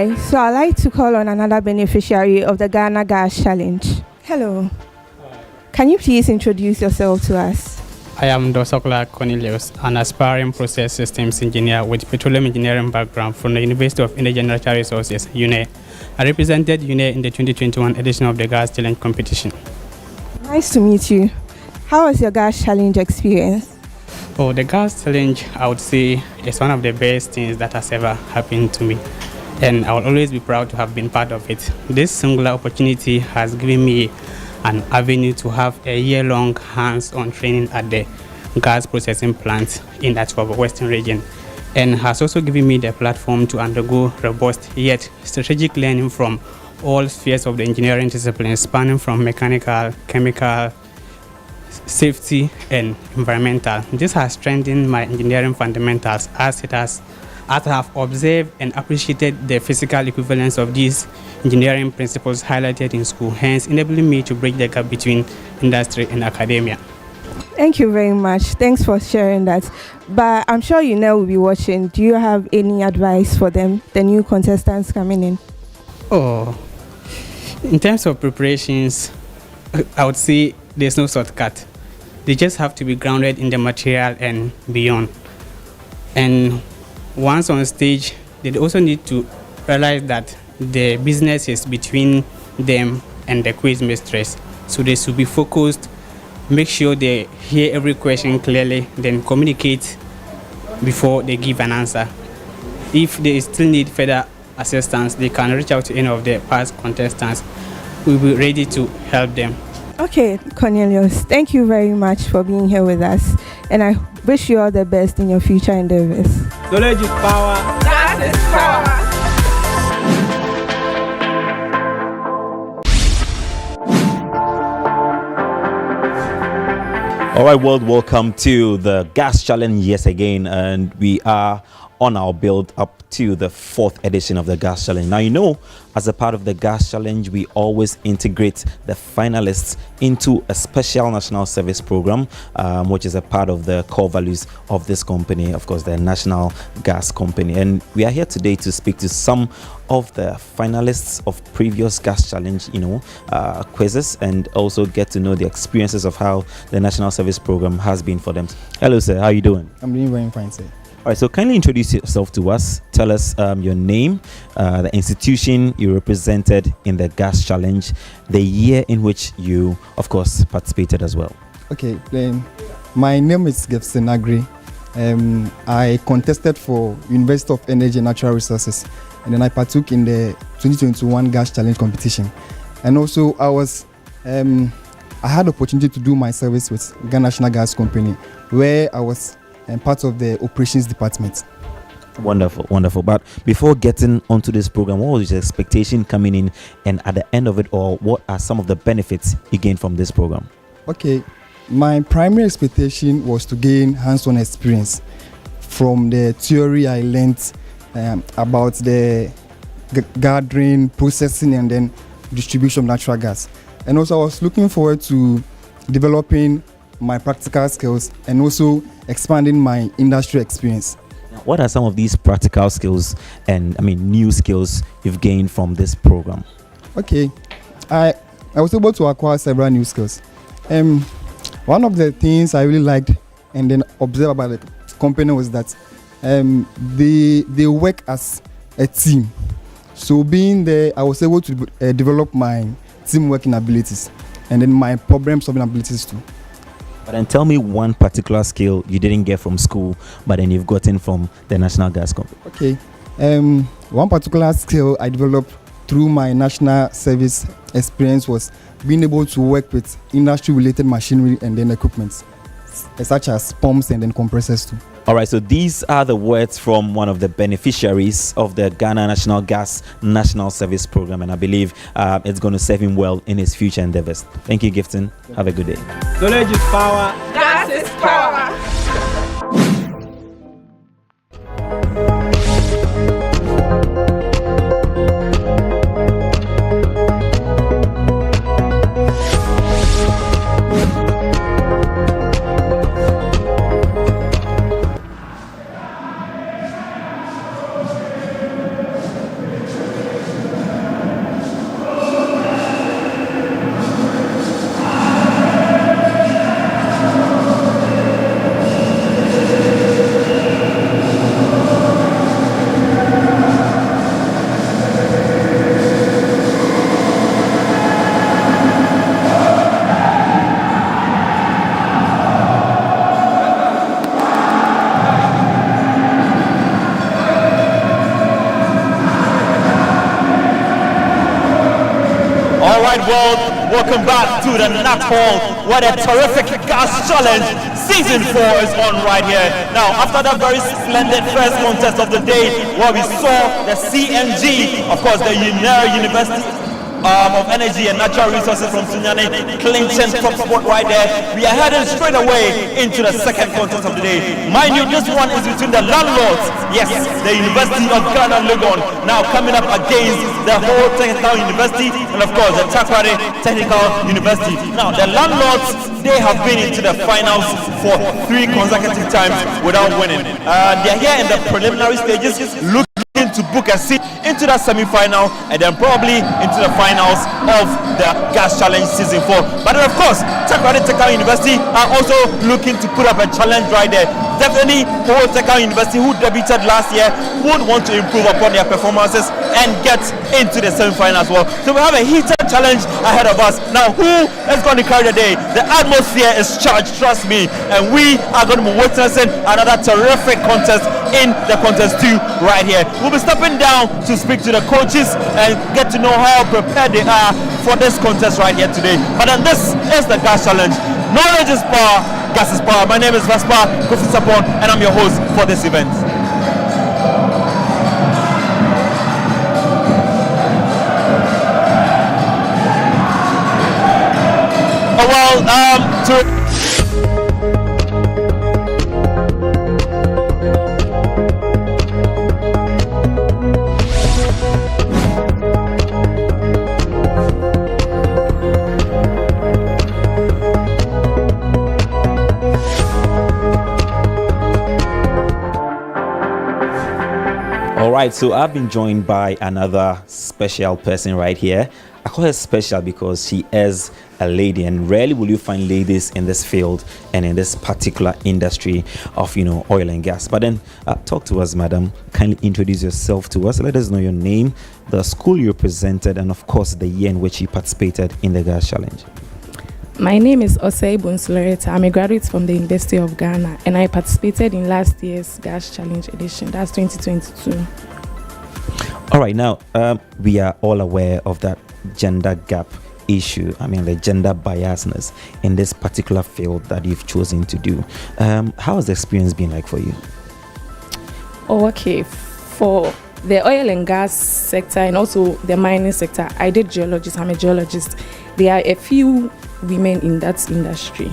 Hi, so I'd like to call on another beneficiary of the Ghana Gas Challenge. Hello. Can you please introduce yourself to us? I am Dosokla Cornelius, an aspiring process systems engineer with petroleum engineering background from the University of Energy and Natural Resources, UNE. I represented UNE in the 2021 edition of the Gas Challenge competition. Nice to meet you. How was your Gas Challenge experience? Oh, the Gas Challenge, I would say, is one of the best things that has ever happened to me. And I will always be proud to have been part of it. This singular opportunity has given me an avenue to have a year-long hands-on training at the gas processing plant in that Western region, and has also given me the platform to undergo robust yet strategic learning from all spheres of the engineering disciplines, spanning from mechanical, chemical, safety, and environmental. This has strengthened my engineering fundamentals as I have observed and appreciated the physical equivalence of these engineering principles highlighted in school, hence enabling me to bridge the gap between industry and academia. Thank you very much. Thanks for sharing that. But I'm sure you know will be watching. Do you have any advice for them, the new contestants coming in? Oh, in terms of preparations, I would say there's no shortcut. They just have to be grounded in the material and beyond. And once on stage, they also need to realize that the business is between them and the quiz mistress. So they should be focused, make sure they hear every question clearly, then communicate before they give an answer. If they still need further assistance, they can reach out to any of the past contestants. We'll be ready to help them. Okay, Cornelius, thank you very much for being here with us, and I wish you all the best in your future endeavors. Knowledge is power. That is power. All right, world, welcome to the Gas Challenge yes again, and we are on our build up to the 4th edition of the Gas Challenge. Now, you know, as a part of the Gas Challenge, we always integrate the finalists into a special national service program, which is a part of the core values of this company, of course, the National Gas Company. And we are here today to speak to some of the finalists of previous Gas Challenge, quizzes, and also get to know the experiences of how the National Service Program has been for them. Hello, sir. How are you doing? I'm doing very fine, sir. All right, so kindly introduce yourself to us. Tell us your name, the institution you represented in the Gas Challenge, the year in which you, of course, participated as well. Okay, my name is Gibson Agri. I contested for University of Energy and Natural Resources, and then I partook in the 2021 Gas Challenge competition. And also, I had the opportunity to do my service with Ghana National Gas Company, where I was part of the operations department. Wonderful, wonderful. But before getting onto this program, what was your expectation coming in, and at the end of it all, what are some of the benefits you gained from this program? Okay, my primary expectation was to gain hands-on experience from the theory I learned about the gathering, processing, and then distribution of natural gas. And also I was looking forward to developing my practical skills and also expanding my industry experience. What are some of these practical skills and new skills you've gained from this program? Okay, I was able to acquire several new skills. One of the things I really liked and then observed about the company was that they work as a team. So being there, I was able to develop my team working abilities and then my problem solving abilities too. But then tell me one particular skill you didn't get from school, but then you've gotten from the National Gas Company. Okay, one particular skill I developed through my national service experience was being able to work with industry-related machinery and then equipment, such as pumps and then compressors too. All right, so these are the words from one of the beneficiaries of the Ghana National Gas National Service Program, and I believe it's going to serve him well in his future endeavors. Thank you, Gifton. Have a good day. Knowledge is power. That is power. world, welcome back to the Nat Hall, where the terrific Gas Challenge Season 4 is on right here. Now, after that very splendid first contest of the day, where we saw the CMG, of course, the University of Energy and Natural Resources from Sunyani clinching top spot right there, we are heading straight away into the second contest of the day. Mind you, this one is between the landlords, yes, the University of Ghana Legon, now coming up against the whole Technical University and of course the Takrady Technical University. Now the landlords, they have been into the finals for 3 consecutive times without winning. They are here in the preliminary stages, looking to book a seat into that semi-final and then probably into the finals of the Gas Challenge Season 4. But then of course, Takrady Technical University are also looking to put up a challenge right there. Definitely, Whole Technical University, who debuted last year, would want to improve upon their performances and get into the semi-final as well. So we have a heated challenge ahead of us. Now, who is going to carry the day? The atmosphere is charged, trust me, and we are going to be witnessing another terrific contest in the contest 2 right here. We'll be stepping down to speak to the coaches and get to know how prepared they are for this contest right here today. But then this is the Gas Challenge. Knowledge is power, gas is power. My name is Vespa Kofi Sapon, and I'm your host for this event. All right, so I've been joined by another special person right here. I call her special because she is a lady, and rarely will you find ladies in this field and in this particular industry of oil and gas. But then talk to us, madam. Kindly introduce yourself to us. Let us know your name, the school you represented, and of course the year in which you participated in the Gas Challenge. My name is Osei Bunsuloreta. I'm a graduate from the University of Ghana, and I participated in last year's Gas Challenge edition. That's 2022. All right, now we are all aware of that gender gap issue. I mean, the gender biasness in this particular field that you've chosen to do. How has the experience been like for you? Oh, okay. For the oil and gas sector and also the mining sector, I did geologist. I'm a geologist. There are a few women in that industry.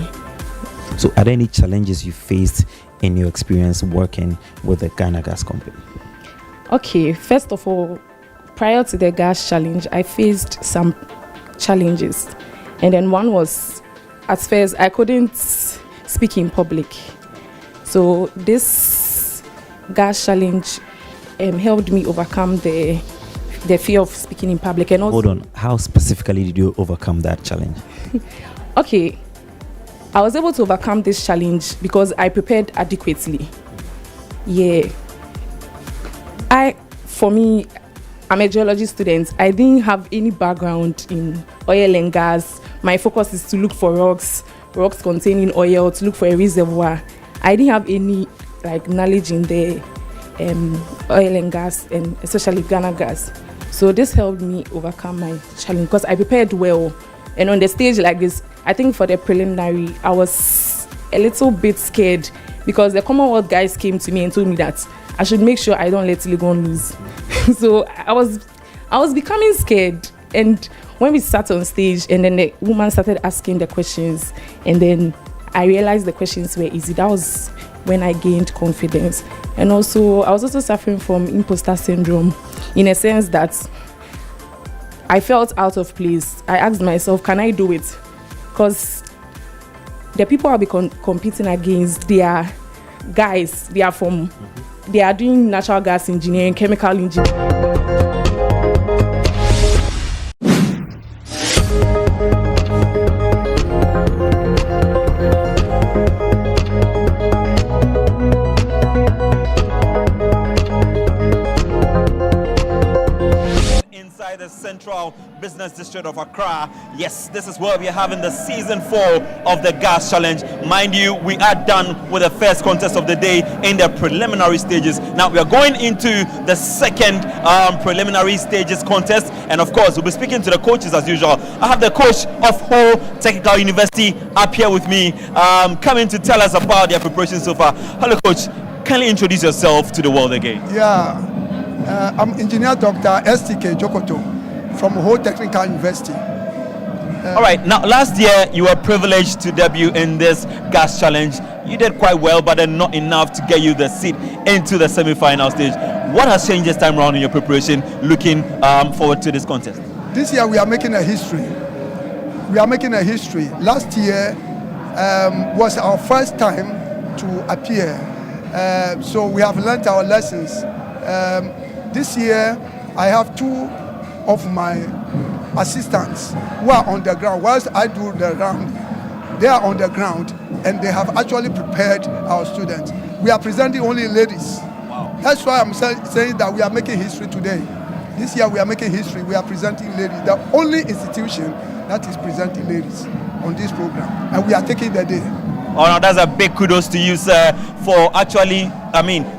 So are there any challenges you faced in your experience working with the Ghana Gas Company? Okay, first of all, prior to the Gas Challenge, I faced some challenges. And then one was, at first, I couldn't speak in public. So this Gas Challenge helped me overcome the fear of speaking in public. And also, hold on, how specifically did you overcome that challenge? Okay, I was able to overcome this challenge because I prepared adequately. Yeah. I'm a geology student. I didn't have any background in oil and gas. My focus is to look for rocks containing oil, to look for a reservoir. I didn't have any knowledge in the oil and gas, and especially Ghana gas. So this helped me overcome my challenge because I prepared well. And on the stage like this, I think for the preliminary, I was a little bit scared because the Commonwealth guys came to me and told me that I should make sure I don't let Legon lose. So I was becoming scared. And when we sat on stage and then the woman started asking the questions and then I realized the questions were easy, that was when I gained confidence. And also, I was also suffering from imposter syndrome in a sense that I felt out of place. I asked myself, can I do it? Because the people I'll be competing against, they are guys, they are doing natural gas engineering, chemical engineering. Business District of Accra. Yes, this is where we are having the season 4 of the Gas Challenge. Mind you, we are done with the first contest of the day in the preliminary stages. Now we are going into the second preliminary stages contest, and of course we'll be speaking to the coaches as usual. I have the coach of Ho Technical University up here with me, coming to tell us about their preparation so far. Hello, coach. Kindly introduce yourself to the world again. Yeah. I'm Engineer Dr. STK Jokoto from Ho Technical University. All right, now last year you were privileged to debut in this Gas Challenge. You did quite well, but then not enough to get you the seat into the semi-final stage. What has changed this time around in your preparation, looking forward to this contest? This year we are making a history. We are making a history. Last year was our first time to appear. So we have learned our lessons. This year, I have 2 of my assistants who are on the ground. Whilst I do the round, they are on the ground and they have actually prepared our students. We are presenting only ladies. Wow. That's why I'm saying that we are making history today. This year we are making history. We are presenting ladies. The only institution that is presenting ladies on this program. And we are taking the day. Oh, no, that's a big kudos to you, sir, for actually,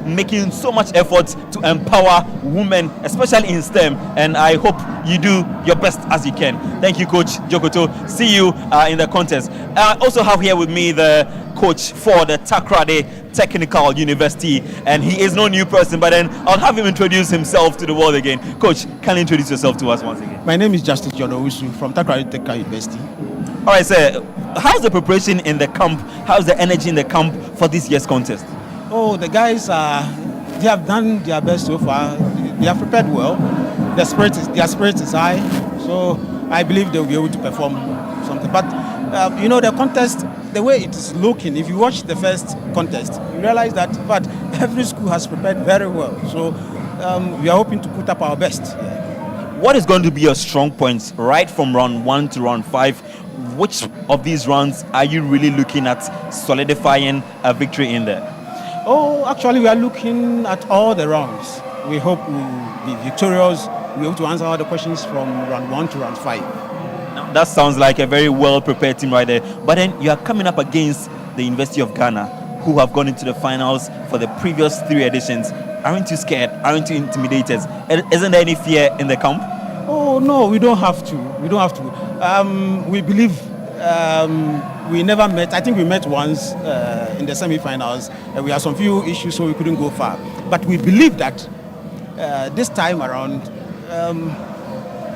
making so much effort to empower women, especially in STEM. And I hope you do your best as you can. Thank you, Coach Jokoto. See you in the contest. I also have here with me the coach for the Takoradi Technical University, and he is no new person, but then I'll have him introduce himself to the world again. Coach, can you introduce yourself to us once again? My name is Justice John Owusu from Takoradi Technical University. All right, sir. How's the preparation in the camp? How's the energy in the camp for this year's contest? Oh, the guys they have done their best so far. They have prepared well. Their spirit is high, so I believe they'll be able to perform something. But the contest, the way it is looking, if you watch the first contest, you realize that but every school has prepared very well. So we are hoping to put up our best. What is going to be your strong points right from round 1 to round 5? Which of these rounds are you really looking at solidifying a victory in there? Oh, actually, we are looking at all the rounds. We hope we'll be victorious. We'll be able to answer all the questions from round 1 to round 5. Now, that sounds like a very well-prepared team right there. But then you are coming up against the University of Ghana, who have gone into the finals for the previous 3 editions. Aren't you scared? Aren't you intimidated? Isn't there any fear in the camp? Oh, no, we don't have to. We don't have to. We believe we never met. I think we met once in the semi-finals. We had some few issues, so we couldn't go far. But we believe that this time around,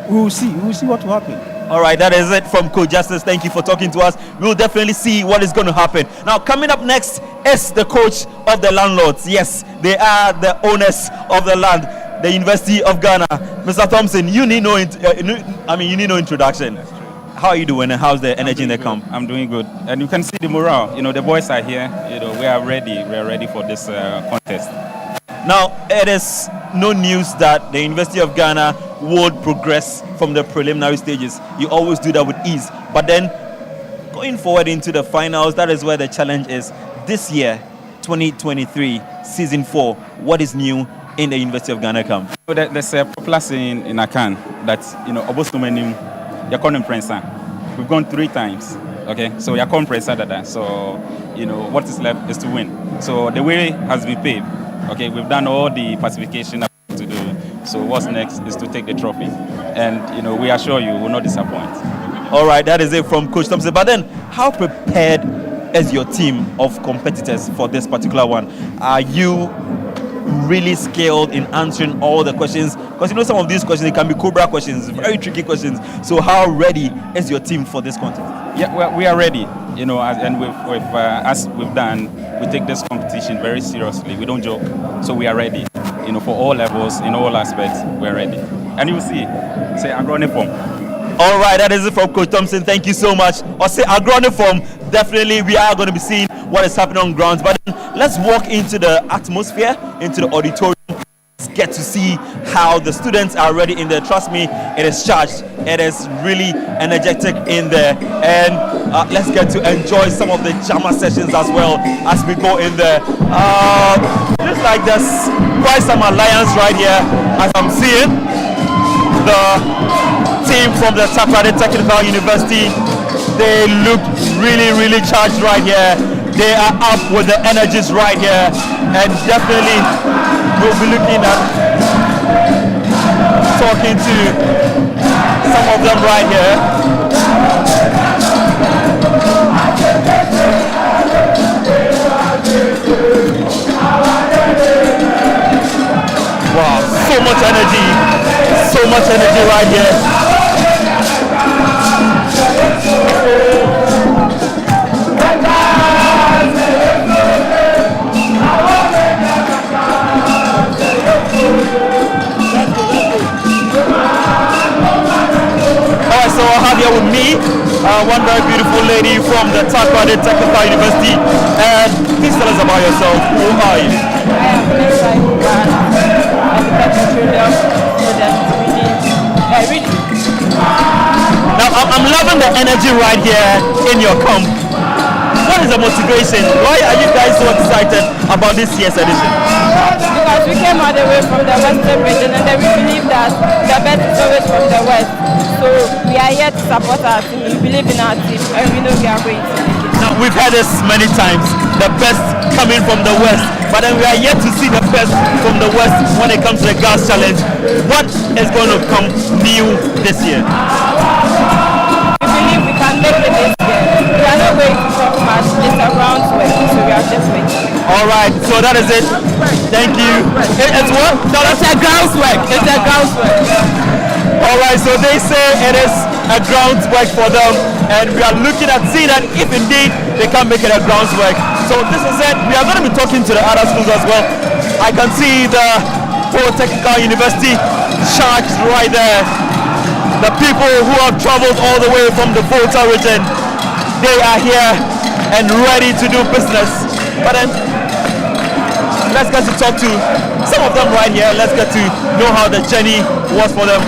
we'll see. We'll see what will happen. All right, that is it from Coach Justice. Thank you for talking to us. We'll definitely see what is going to happen. Now, coming up next is the coach of the landlords. Yes, they are the owners of the land, the University of Ghana. Mr. Thompson, you need no introduction. How are you doing, and how's the energy in the camp? I'm doing good, and you can see the morale. The boys are here. We are ready. We are ready for this contest. Now, it is no news that the University of Ghana would progress from the preliminary stages. You always do that with ease. But then, going forward into the finals, that is where the challenge is. This year, 2023, season 4, what is new in the University of Ghana camp? There's a popular saying in Akan that, Obosumenim, Yakon Prensa. We've gone 3 times. Okay, so Yakon Prensa Dada. So, what is left is to win. So the way has been paved. Okay, we've done all the pacification to do. So what's next is to take the trophy. And, we assure you, will not disappoint. All right, that is it from Coach Thompson. But then, how prepared is your team of competitors for this particular one? Are you really skilled in answering all the questions? Because some of these questions, they can be Cobra questions, very tricky questions. So how ready is your team for this contest? Yeah, we are ready. And as we've done, we take this competition very seriously. We don't joke. So we are ready. For all levels, in all aspects, we're ready. And you'll see, say agronomy. All right, that is it from Coach Thompson. Thank you so much. Or say agronomy. Definitely, we are going to be seeing what is happening on grounds. But let's walk into the atmosphere, into the auditorium. Let's get to see how the students are ready in there. Trust me, it is charged. It is really energetic in there. And let's get to enjoy some of the JAMA sessions as well as we go in there. Looks like there's quite some alliance right here as I'm seeing. The team from the Takoradi Technical University. They look really, really charged right here. They are up with the energies right here, and definitely we'll be looking at talking to some of them right here. Wow, so much energy right here. Alright, so I have here with me one very beautiful lady from the Takoradi Technical University. And please tell us about yourself. Who are you? Now I'm loving the energy right here in your camp. What is the motivation? Why are you guys so excited about this year's edition? Because we came all the way from the western region and then we believe that the best is always from the west. So we are here to support our team. We believe in our team and we know we are going to make it. Now we've heard this many times, the best coming from the west, but then we are yet to see the best from the west when it comes to the Gas Challenge. What is going to come new this year? We believe we can make it this year. We are not going to talk much. It's a groundwork, so we are just waiting. Alright, so that is it. Thank you. It's what? No, It's a groundwork. It's a groundwork. Alright, so they say it is a groundwork for them, and we are looking at seeing that if indeed they can make it a groundwork. So this is it. We are going to be talking to the other schools as well. I can see the Technical University charged right there. The people who have traveled all the way from the Volta region, they are here and ready to do business. But then let's get to talk to some of them right here. Let's get to know how the journey was for them.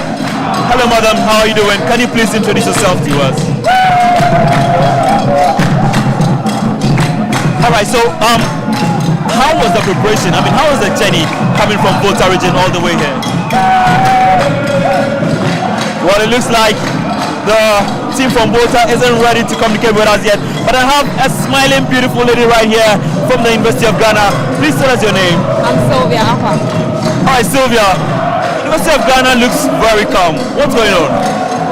Hello, madam. How are you doing? Can you please introduce yourself to us? All right. So, how was the preparation? I mean, how was the journey coming from Volta region all the way here? Well, it looks like the team from Volta isn't ready to communicate with us yet. But I have a smiling, beautiful lady right here from the University of Ghana. Please tell us your name. I'm Sylvia Alpha. All right, Sylvia. University of Ghana looks very calm. What's going on?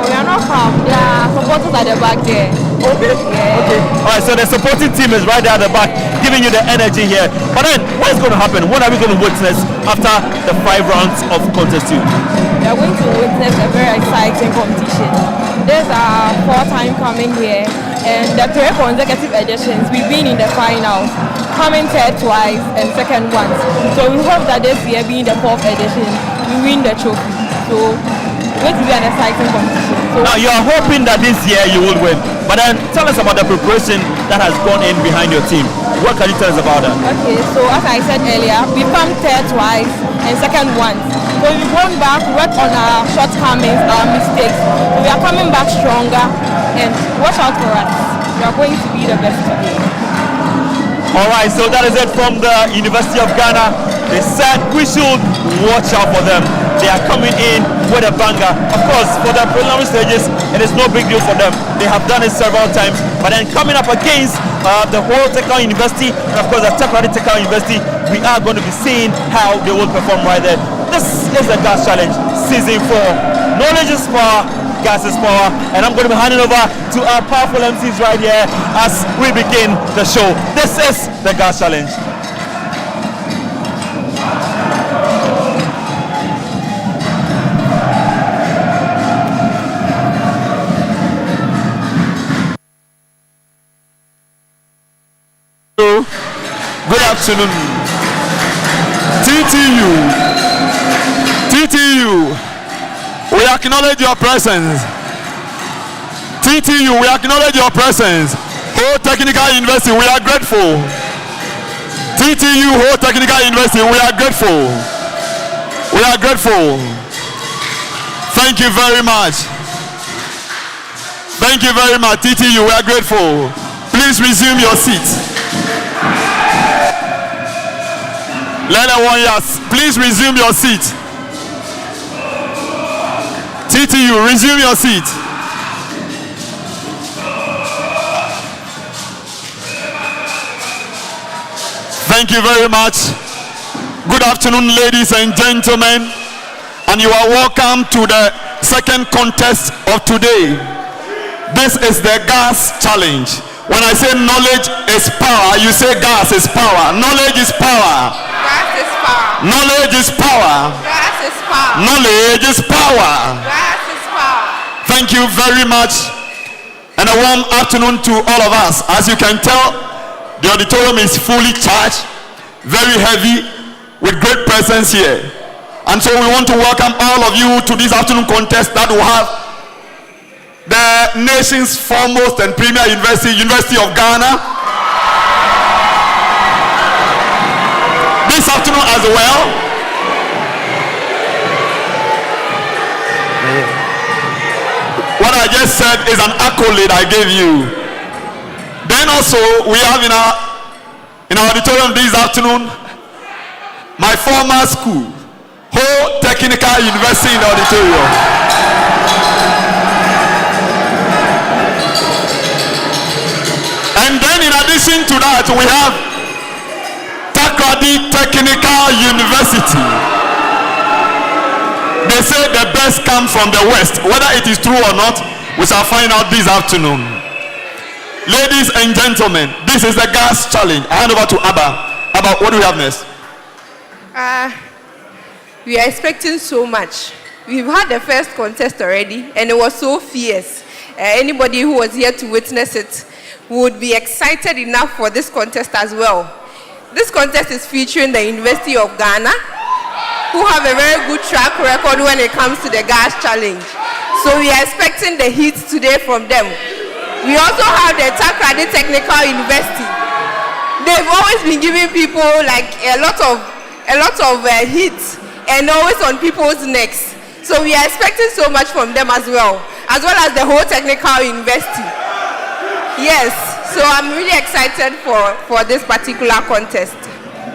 We are not calm. There are supporters at the back there. Okay. Yeah. Okay. All right. So the supporting team is right there at the back, giving you the energy here. But then, what is going to happen? What are we going to witness after the 5 rounds of Contestant? We are going to witness a very exciting competition. This is our 4th time coming here, and the 3 consecutive editions we've been in the finals, coming 3rd twice and 2nd once. So we hope that this year, being the 4th edition, we win the trophy. So it's going to be an exciting competition. So Now you are hoping that this year you will win. But then tell us about the preparation that has gone in behind your team. What can you tell us about that? okay, so as I said earlier, we've come 3rd twice and 2nd once. So we've gone back, worked on our shortcomings, our mistakes. So we are coming back stronger, and watch out for us. We are going to be the best today. All right, so that is it from the University of Ghana. They said we should watch out for them. They are coming in with a banger. Of course, for the preliminary stages, it is no big deal for them. They have done it several times. But then coming up against the whole Technical University, and of course the Takoradi Technical University, we are going to be seeing how they will perform right there. This is the Gas Challenge Season 4. Knowledge is power, gas is power, and I'm going to be handing over to our powerful MCs right here as we begin the show. This is the Gas Challenge. Good afternoon. TTU, we acknowledge your presence. TTU, we acknowledge your presence. Whole Technical University, we are grateful. TTU, Whole Technical University, we are grateful. We are grateful. Thank you very much. Thank you very much, TTU, we are grateful. Please resume your seats. Please resume your seat. TTU, resume your seat. Thank you very much. Good afternoon, ladies and gentlemen, and you are welcome to the second contest of today. This is the gas challenge. When I say knowledge is power, you say gas is power. Knowledge is power. Gas is power. Knowledge is power. Gas is power. Knowledge is power. Gas is power. Thank you very much, and a warm afternoon to all of us. As you can tell, the auditorium is fully charged, very heavy, with great presence here. And so we want to welcome all of you to this afternoon contest that will have the nation's foremost and premier university, University of Ghana. This afternoon as well, what I just said is an accolade I gave you. Then also we have in our auditorium this afternoon my former school, Ho Technical University in the auditorium. And then in addition to that, we have Takrady Technical University. They say the best comes from the West. Whether it is true or not, we shall find out this afternoon. Ladies and gentlemen, this is the gas challenge. I hand over to Abba. Abba, what do we have next? We are expecting so much. We've had the first contest already, and it was so fierce. Anybody who was here to witness it would be excited enough for this contest as well. This contest is featuring the University of Ghana, who have a very good track record when it comes to the gas challenge. So we are expecting the heat today from them. We also have the Takrady Technical University. They've always been giving people like a lot of heat and always on people's necks. So we are expecting so much from them as well as the whole Technical University. Yes, so I'm really excited for this particular contest.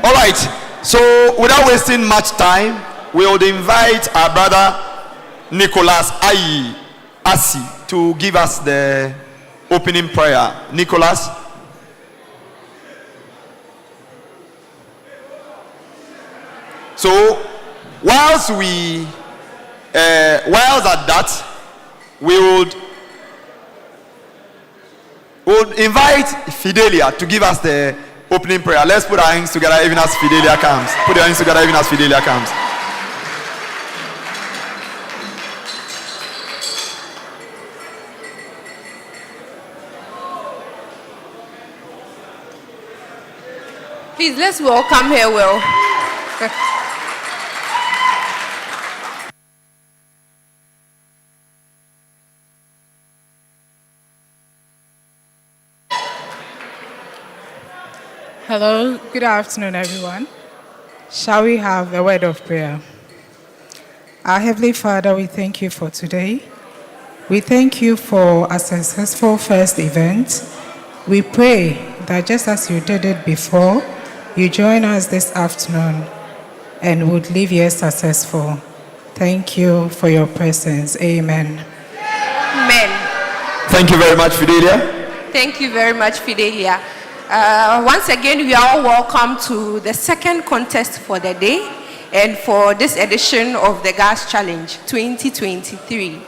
All right, so without wasting much time, we would invite our brother Nicholas Asi to give us the opening prayer. Nicholas. So whilst at that, we would invite Fidelia to give us the opening prayer. Let's put our hands together even as Fidelia comes. Put your hands together even as Fidelia comes. Please, let's welcome her well. Hello, good afternoon, everyone. Shall we have a word of prayer? Our Heavenly Father, we thank you for today. We thank you for a successful first event. We pray that just as you did it before, you join us this afternoon and would leave here successful. Thank you for your presence. Amen. Amen. Thank you very much, Fidelia. Thank you very much, Fidelia. Once again, we are all welcome to the second contest for the day and for this edition of the Gas Challenge 2023.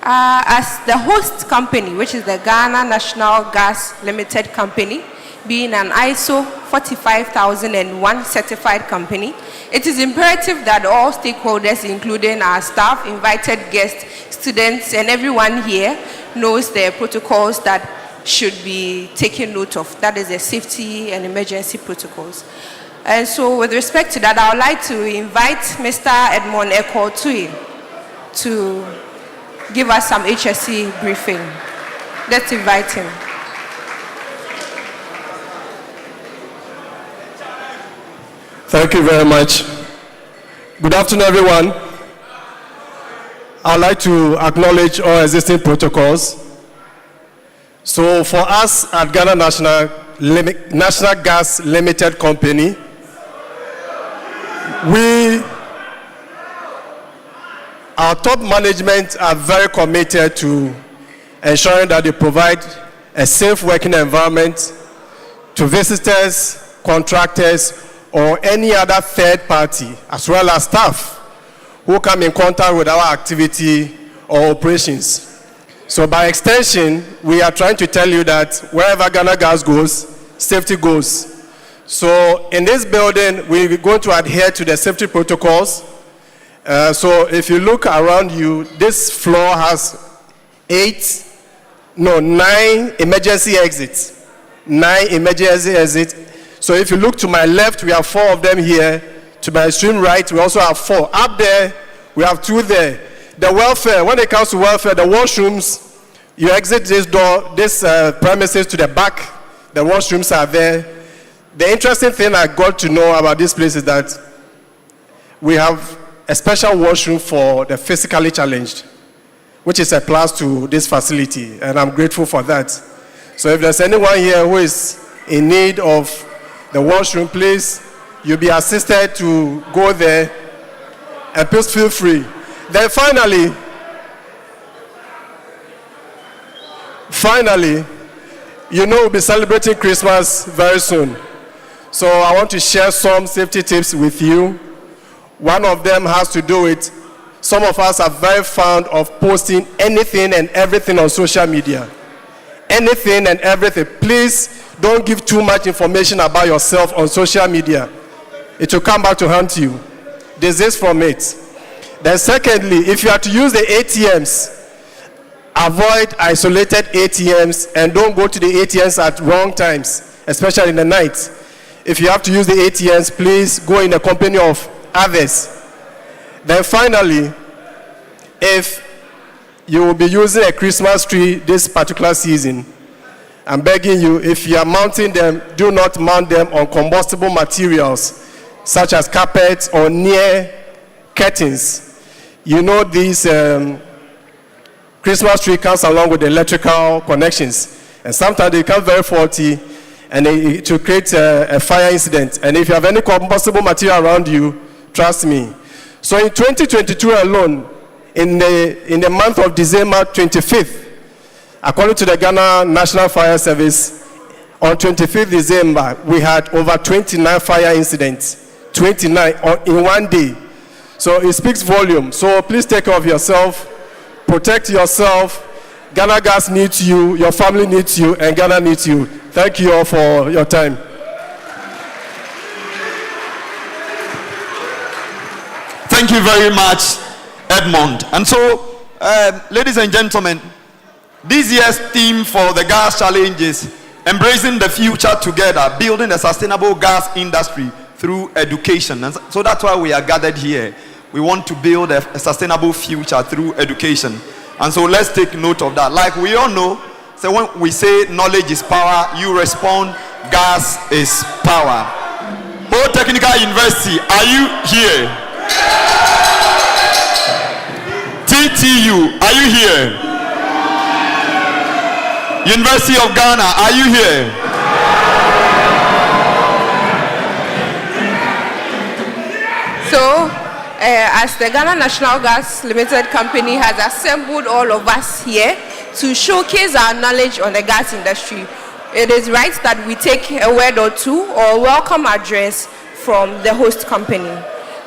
As the host company, which is the Ghana National Gas Limited Company, being an ISO 45001 certified company, it is imperative that all stakeholders, including our staff, invited guests, students, and everyone here knows the protocols that should be taken note of. That is the safety and emergency protocols. And so with respect to that, I would like to invite Mr. Edmond Ekotui to give us some HSC briefing. Let's invite him. Thank you very much. Good afternoon, everyone. I'd like to acknowledge all existing protocols. So for us at Ghana National Gas Limited Company, Our top management are very committed to ensuring that they provide a safe working environment to visitors, contractors, or any other third party, as well as staff who come in contact with our activity or operations. So by extension, we are trying to tell you that wherever Ghana Gas goes, safety goes. So in this building, we're going to adhere to the safety protocols. So if you look around you, this floor has 9 emergency exits. 9 emergency exits. So if you look to my left, we have 4 of them here. To my extreme right, we also have 4. Up there, we have 2 there. The welfare, when it comes to welfare, the washrooms, you exit this door, this premises to the back. The washrooms are there. The interesting thing I got to know about this place is that we have a special washroom for the physically challenged, which is a plus to this facility, and I'm grateful for that. So if there's anyone here who is in need of the washroom, please, you'll be assisted to go there, and please feel free. Then finally, we'll be celebrating Christmas very soon. So I want to share some safety tips with you. One of them has to do with, some of us are very fond of posting anything and everything on social media. Anything and everything. Please don't give too much information about yourself on social media. It will come back to haunt you. Desist from it. Then secondly, if you are to use the ATMs, avoid isolated ATMs and don't go to the ATMs at wrong times, especially in the night. If you have to use the ATMs, please go in the company of others. Then finally, if you will be using a Christmas tree this particular season, I'm begging you, if you are mounting them, do not mount them on combustible materials such as carpets or near curtains. You know, these Christmas tree comes along with electrical connections, and sometimes they come very faulty, and it will create a fire incident. And if you have any combustible material around you, trust me. So in 2022 alone, in the month of December 25th, according to the Ghana National Fire Service, on 25th December, we had over 29 fire incidents, 29 in one day. So it speaks volume. So please take care of yourself, protect yourself. Ghana Gas needs you, your family needs you, and Ghana needs you. Thank you all for your time. Thank you very much, Edmond. And so, ladies and gentlemen, this year's theme for the gas challenge is embracing the future together, building a sustainable gas industry through education. And so that's why we are gathered here. We want to build a sustainable future through education. And so let's take note of that. Like we all know, so when we say knowledge is power, you respond, gas is power. Whole Technical University, are you here? TTU, are you here? University of Ghana, are you here? So, as the Ghana National Gas Limited Company has assembled all of us here to showcase our knowledge on the gas industry, it is right that we take a word or two or a welcome address from the host company.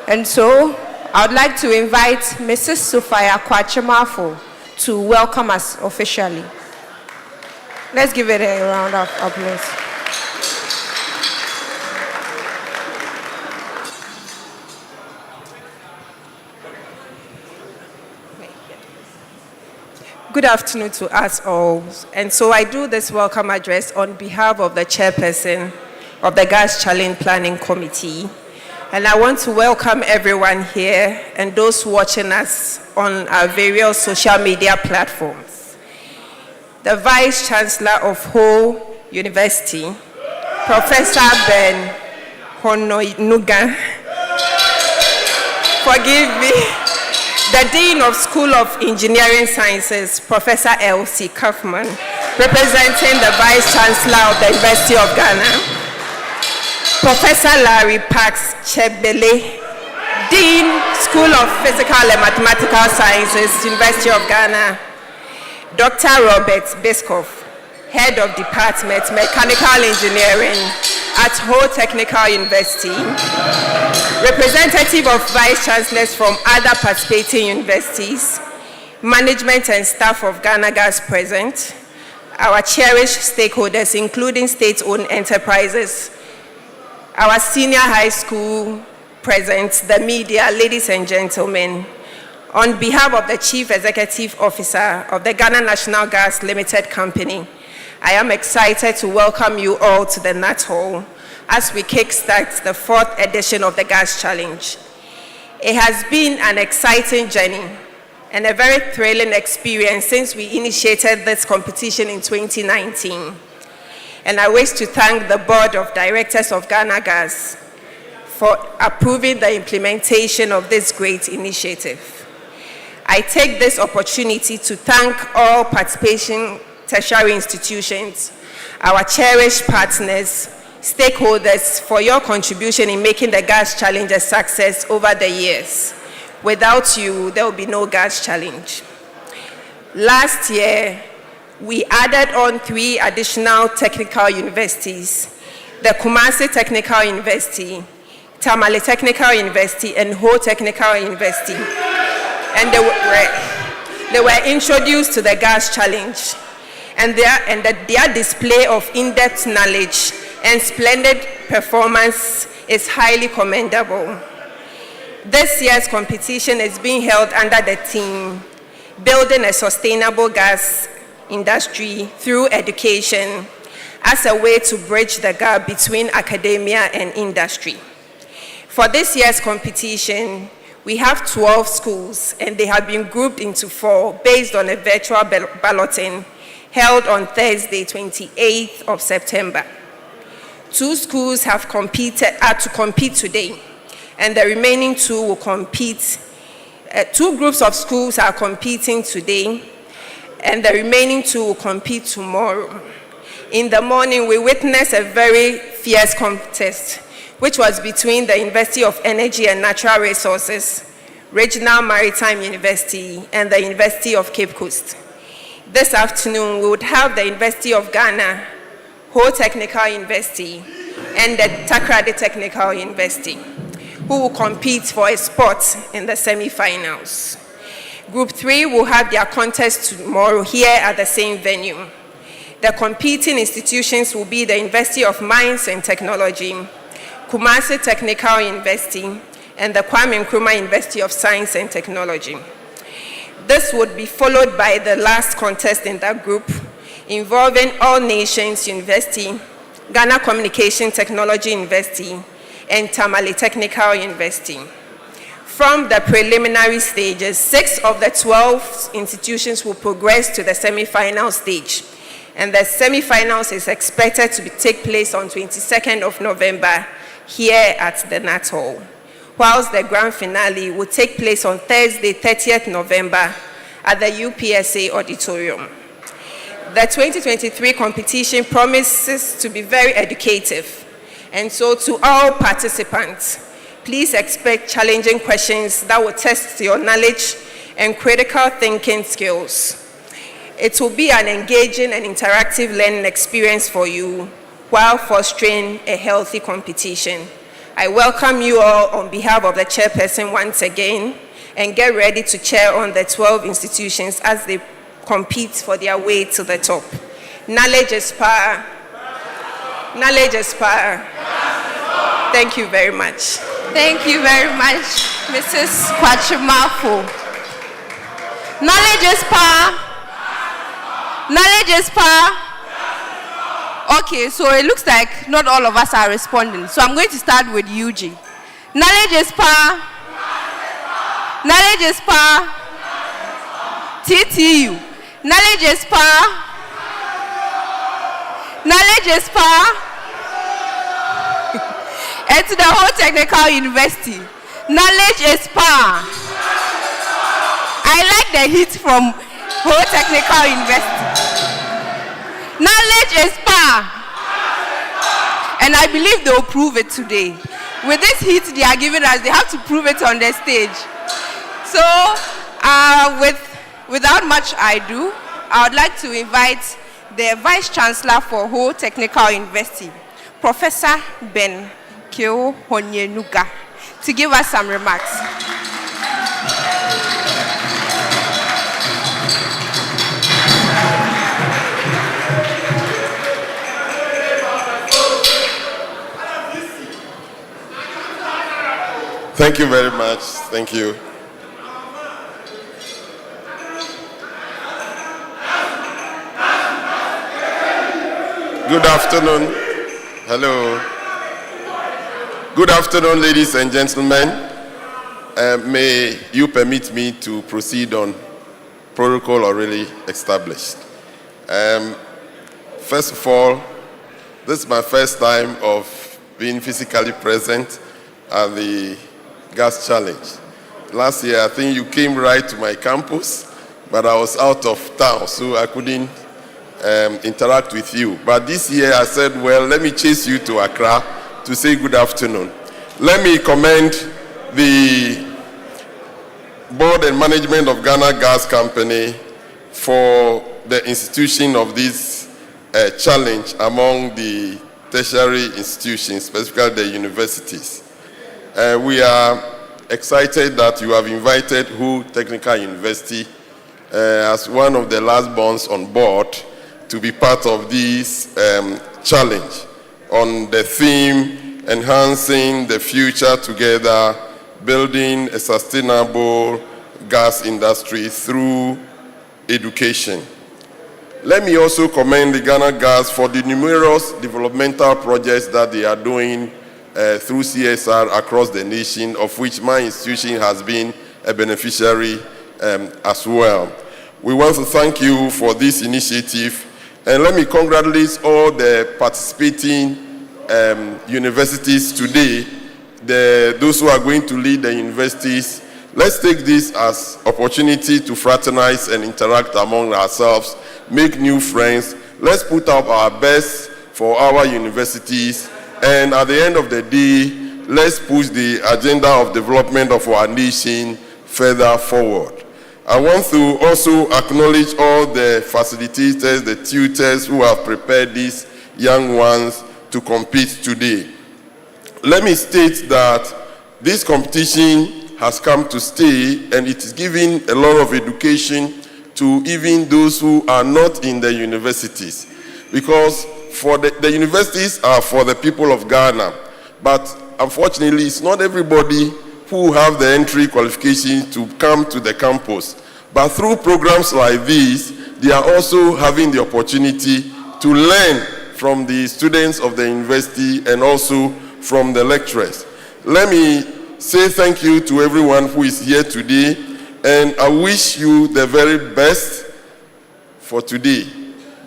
And so, I would like to invite Mrs. Sophia Kwachemafo to welcome us officially. Let's give it a round of applause. Good afternoon to us all. And so I do this welcome address on behalf of the chairperson of the Gas Challenge Planning Committee. And I want to welcome everyone here and those watching us on our various social media platforms. The Vice Chancellor of Ho University, Professor Ben Honoinuga, forgive me, the Dean of School of Engineering Sciences, Professor Elsie Kaufman, representing the Vice Chancellor of the University of Ghana, Professor Larry Parks Chebele, Dean, School of Physical and Mathematical Sciences, University of Ghana. Dr. Robert Biscoff, Head of Department, Mechanical Engineering at Ho Technical University. Representative of Vice Chancellors from other participating universities. Management and staff of Ghana Gas present. Our cherished stakeholders, including state-owned enterprises. Our senior high school present, the media, ladies and gentlemen. On behalf of the Chief Executive Officer of the Ghana National Gas Limited Company, I am excited to welcome you all to the Nat Hall as we kickstart the 4th edition of the Gas Challenge. It has been an exciting journey and a very thrilling experience since we initiated this competition in 2019. And I wish to thank the Board of Directors of Ghana Gas for approving the implementation of this great initiative. I take this opportunity to thank all participating tertiary institutions, our cherished partners, stakeholders for your contribution in making the Gas Challenge a success over the years. Without you, there will be no Gas Challenge. Last year, we added on 3 additional technical universities, the Kumasi Technical University, Tamale Technical University, and Ho Technical University. And they were introduced to the Gas Challenge. And their display of in-depth knowledge and splendid performance is highly commendable. This year's competition is being held under the theme, Building a Sustainable Gas Industry Through Education, as a way to bridge the gap between academia and industry. For this year's competition, we have 12 schools, and they have been grouped into 4 based on a virtual balloting held on Thursday, 28th of September. 2 schools are to compete today, and the remaining 2 will compete. 2 groups of schools are competing today, and the remaining 2 will compete tomorrow. In the morning, we witnessed a very fierce contest, which was between the University of Energy and Natural Resources, Regional Maritime University, and the University of Cape Coast. This afternoon, we would have the University of Ghana, Ho Technical University, and the Takrady Technical University, who will compete for a spot in the semi-finals. Group 3 will have their contest tomorrow here at the same venue. The competing institutions will be the University of Mines and Technology, Kumasi Technical University, and the Kwame Nkrumah University of Science and Technology. This would be followed by the last contest in that group, involving All Nations University, Ghana Communication Technology University, and Tamale Technical University. From the preliminary stages, 6 of the 12 institutions will progress to the semi-final stage, and the semi-finals is expected to take place on 22nd of November here at the Nat Hall, whilst the grand finale will take place on Thursday, 30th November at the UPSA Auditorium. The 2023 competition promises to be very educative, and so to all participants, please expect challenging questions that will test your knowledge and critical thinking skills. It will be an engaging and interactive learning experience for you while fostering a healthy competition. I welcome you all on behalf of the chairperson once again, and get ready to cheer on the 12 institutions as they compete for their way to the top. Knowledge is power. Knowledge is power. Thank you very much. Thank you very much, Mrs. Kwachimafo. Knowledge is power. Knowledge is power. Okay, so it looks like not all of us are responding. So I'm going to start with UG. Knowledge is power. Knowledge is power. TTU. Knowledge is power. Knowledge is power. And to the Ho Technical University. Knowledge is power. I like the hit from Ho Technical University. Knowledge is power. And I believe they will prove it today. with this heat they are giving us, they have to prove it on the stage. So, without much ado, I would like to invite the Vice Chancellor for Ho Technical University, Professor Ben Keo Honyenuga, to give us some remarks. Thank you very much. Thank you. Good afternoon. Hello. Good afternoon, ladies and gentlemen. May you permit me to proceed on protocol already established. First of all, this is my first time of being physically present at the Gas Challenge. Last year, I think you came right to my campus, but I was out of town, so I couldn't interact with you. But this year, I said, well, let me chase you to Accra to say good afternoon. Let me commend the board and management of Ghana Gas Company for the institution of this challenge among the tertiary institutions, specifically the universities. We are excited that you have invited Ho Technical University as one of the last bonds on board to be part of this challenge on the theme, enhancing the future together, building a sustainable gas industry through education. Let me also commend the Ghana Gas for the numerous developmental projects that they are doing through CSR across the nation, of which my institution has been a beneficiary as well. We want to thank you for this initiative, and let me congratulate all the participating universities today, those who are going to lead the universities. Let's take this as opportunity to fraternize and interact among ourselves, make new friends. Let's put up our best for our universities, and at the end of the day, let's push the agenda of development of our nation further forward. I want to also acknowledge all the facilitators, the tutors who have prepared these young ones to compete today. Let me state that this competition has come to stay, and it is giving a lot of education to even those who are not in the universities, because for the universities are for the people of Ghana, but unfortunately it's not everybody who have the entry qualifications to come to the campus. But through programs like these, they are also having the opportunity to learn from the students of the university and also from the lecturers. Let me say thank you to everyone who is here today, and I wish you the very best for today.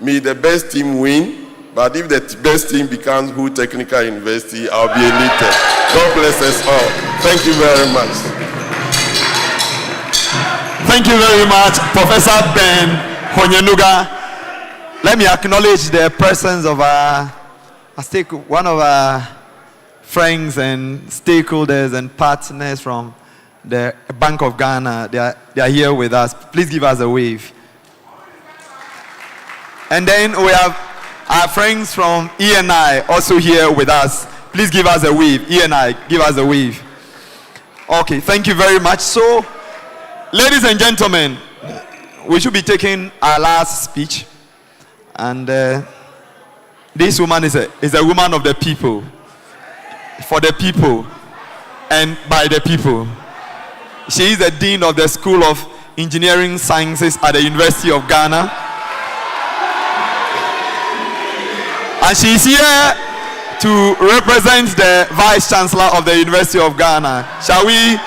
May the best team win, but if the best team becomes Ho Technical University, I'll be elated. God bless us all. Thank you very much. Thank you very much, Professor Ben Honyenuga. Let me acknowledge the presence of one of our friends and stakeholders and partners from the Bank of Ghana. They are here with us. Please give us a wave. And then we have our friends from E&I also here with us. Please give us a wave. E&I, give us a wave. Okay, thank you very much. So, ladies and gentlemen, we should be taking our last speech. And this woman is a woman of the people, for the people, and by the people. She is the Dean of the School of Engineering Sciences at the University of Ghana. And she is here to represent the Vice Chancellor of the University of Ghana. Shall we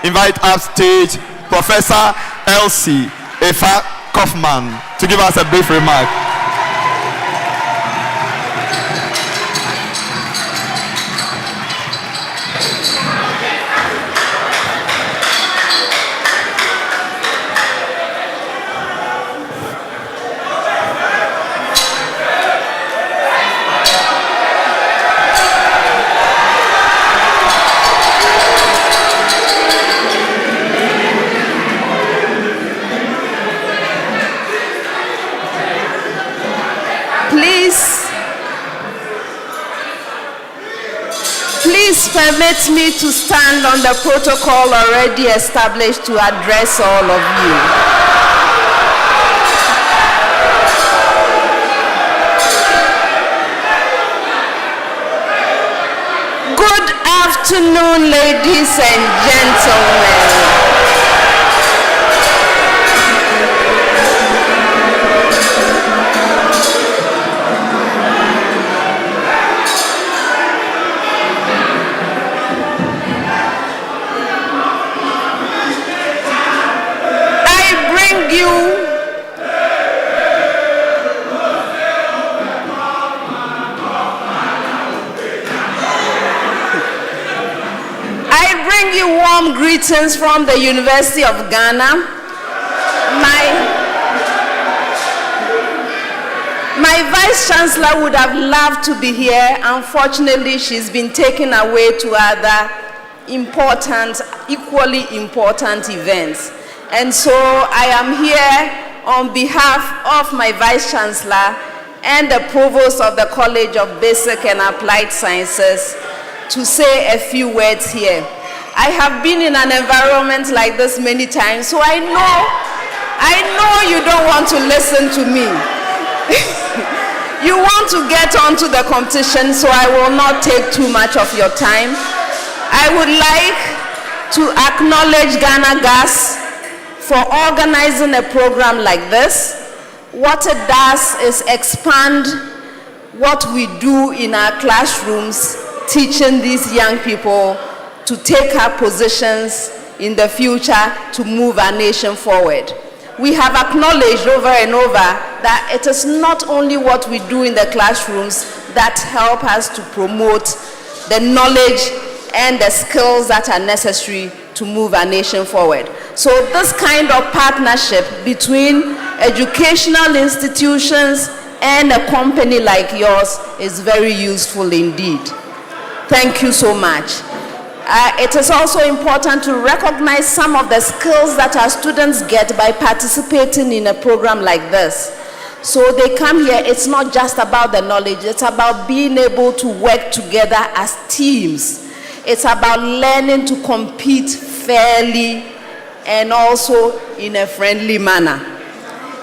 invite up stage Professor Elsie Efa Kaufman to give us a brief remark. Please permit me to stand on the protocol already established to address all of you. Good afternoon, ladies and gentlemen. Warm greetings from the University of Ghana. My Vice Chancellor would have loved to be here. Unfortunately, she's been taken away to other important, equally important events. And so I am here on behalf of my Vice Chancellor and the Provost of the College of Basic and Applied Sciences to say a few words here. I have been in an environment like this many times, so I know you don't want to listen to me. You want to get onto the competition, so I will not take too much of your time. I would like to acknowledge Ghana Gas for organizing a program like this. What it does is expand what we do in our classrooms, teaching these young people to take up positions in the future to move our nation forward. We have acknowledged over and over that it is not only what we do in the classrooms that help us to promote the knowledge and the skills that are necessary to move our nation forward. So this kind of partnership between educational institutions and a company like yours is very useful indeed. Thank you so much. It is also important to recognize some of the skills that our students get by participating in a program like this. So they come here, it's not just about the knowledge, it's about being able to work together as teams. It's about learning to compete fairly and also in a friendly manner.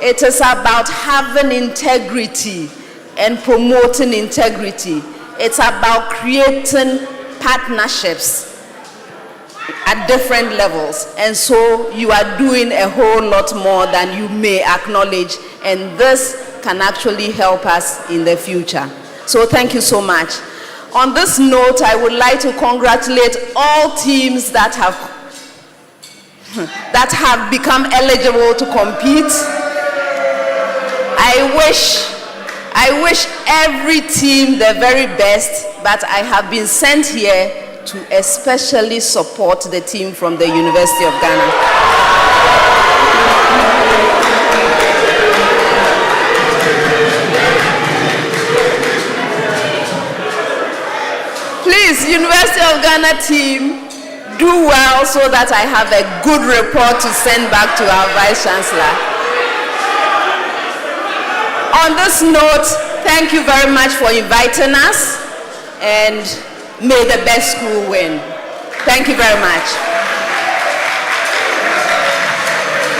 It is about having integrity and promoting integrity. It's about creating partnerships at different levels, and so you are doing a whole lot more than you may acknowledge, and this can actually help us in the future. So thank you so much. On this note, I would like to congratulate all teams that have become eligible to compete. I wish every team the very best, but I have been sent here to especially support the team from the University of Ghana. Please, University of Ghana team, do well so that I have a good report to send back to our Vice Chancellor. On this note, thank you very much for inviting us, and may the best school win. Thank you very much.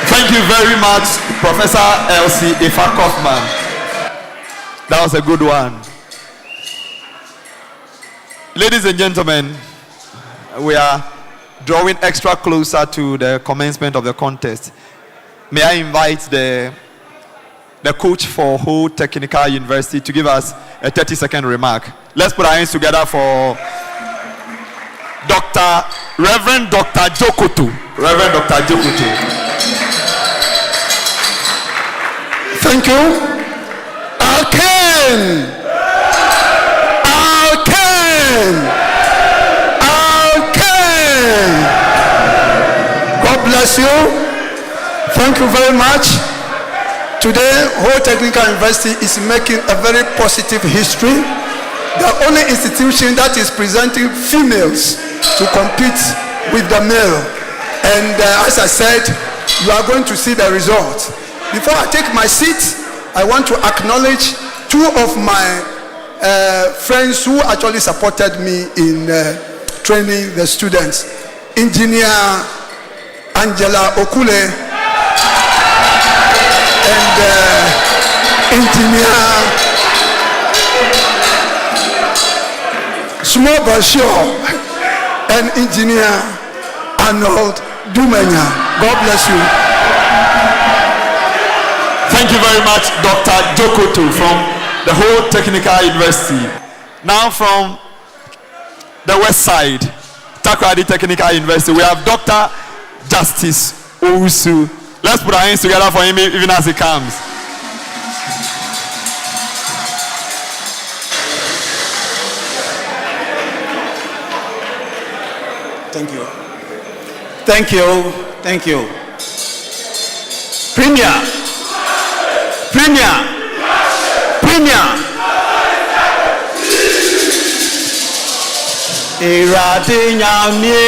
Thank you very much, Professor Elsie Ifa-Kaufman. That was a good one. Ladies and gentlemen, we are drawing extra closer to the commencement of the contest. May I invite the coach for Ho Technical University to give us a 30-second remark. Let's put our hands together for Reverend Dr. Jokoto. Reverend Dr. Jokoto. Thank you. Alken. God bless you. Thank you very much. Today, Ho Technical University is making a very positive history. The only institution that is presenting females to compete with the male. And as I said, you are going to see the result. Before I take my seat, I want to acknowledge two of my friends who actually supported me in training the students. Engineer Angela Okule and Engineer Small but sure and Engineer Arnold Dumenya. God bless you. Thank you very much, Dr. Jokoto from the whole Technical University. Now from the west side, Takoradi Technical University, we have Dr. Justice Owusu. Let's put our hands together for him even as he comes. Thank you. Thank you. Thank you. Premier. Irade nyamie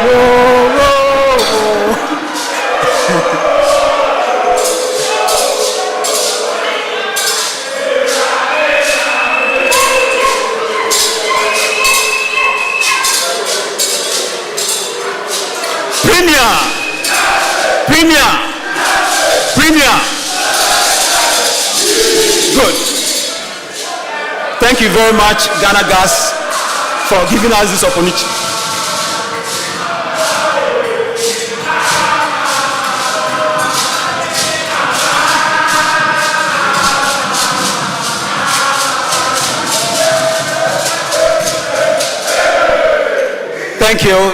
wo. Premier. Good. Thank you very much, Ghana Gas, for giving us this opportunity.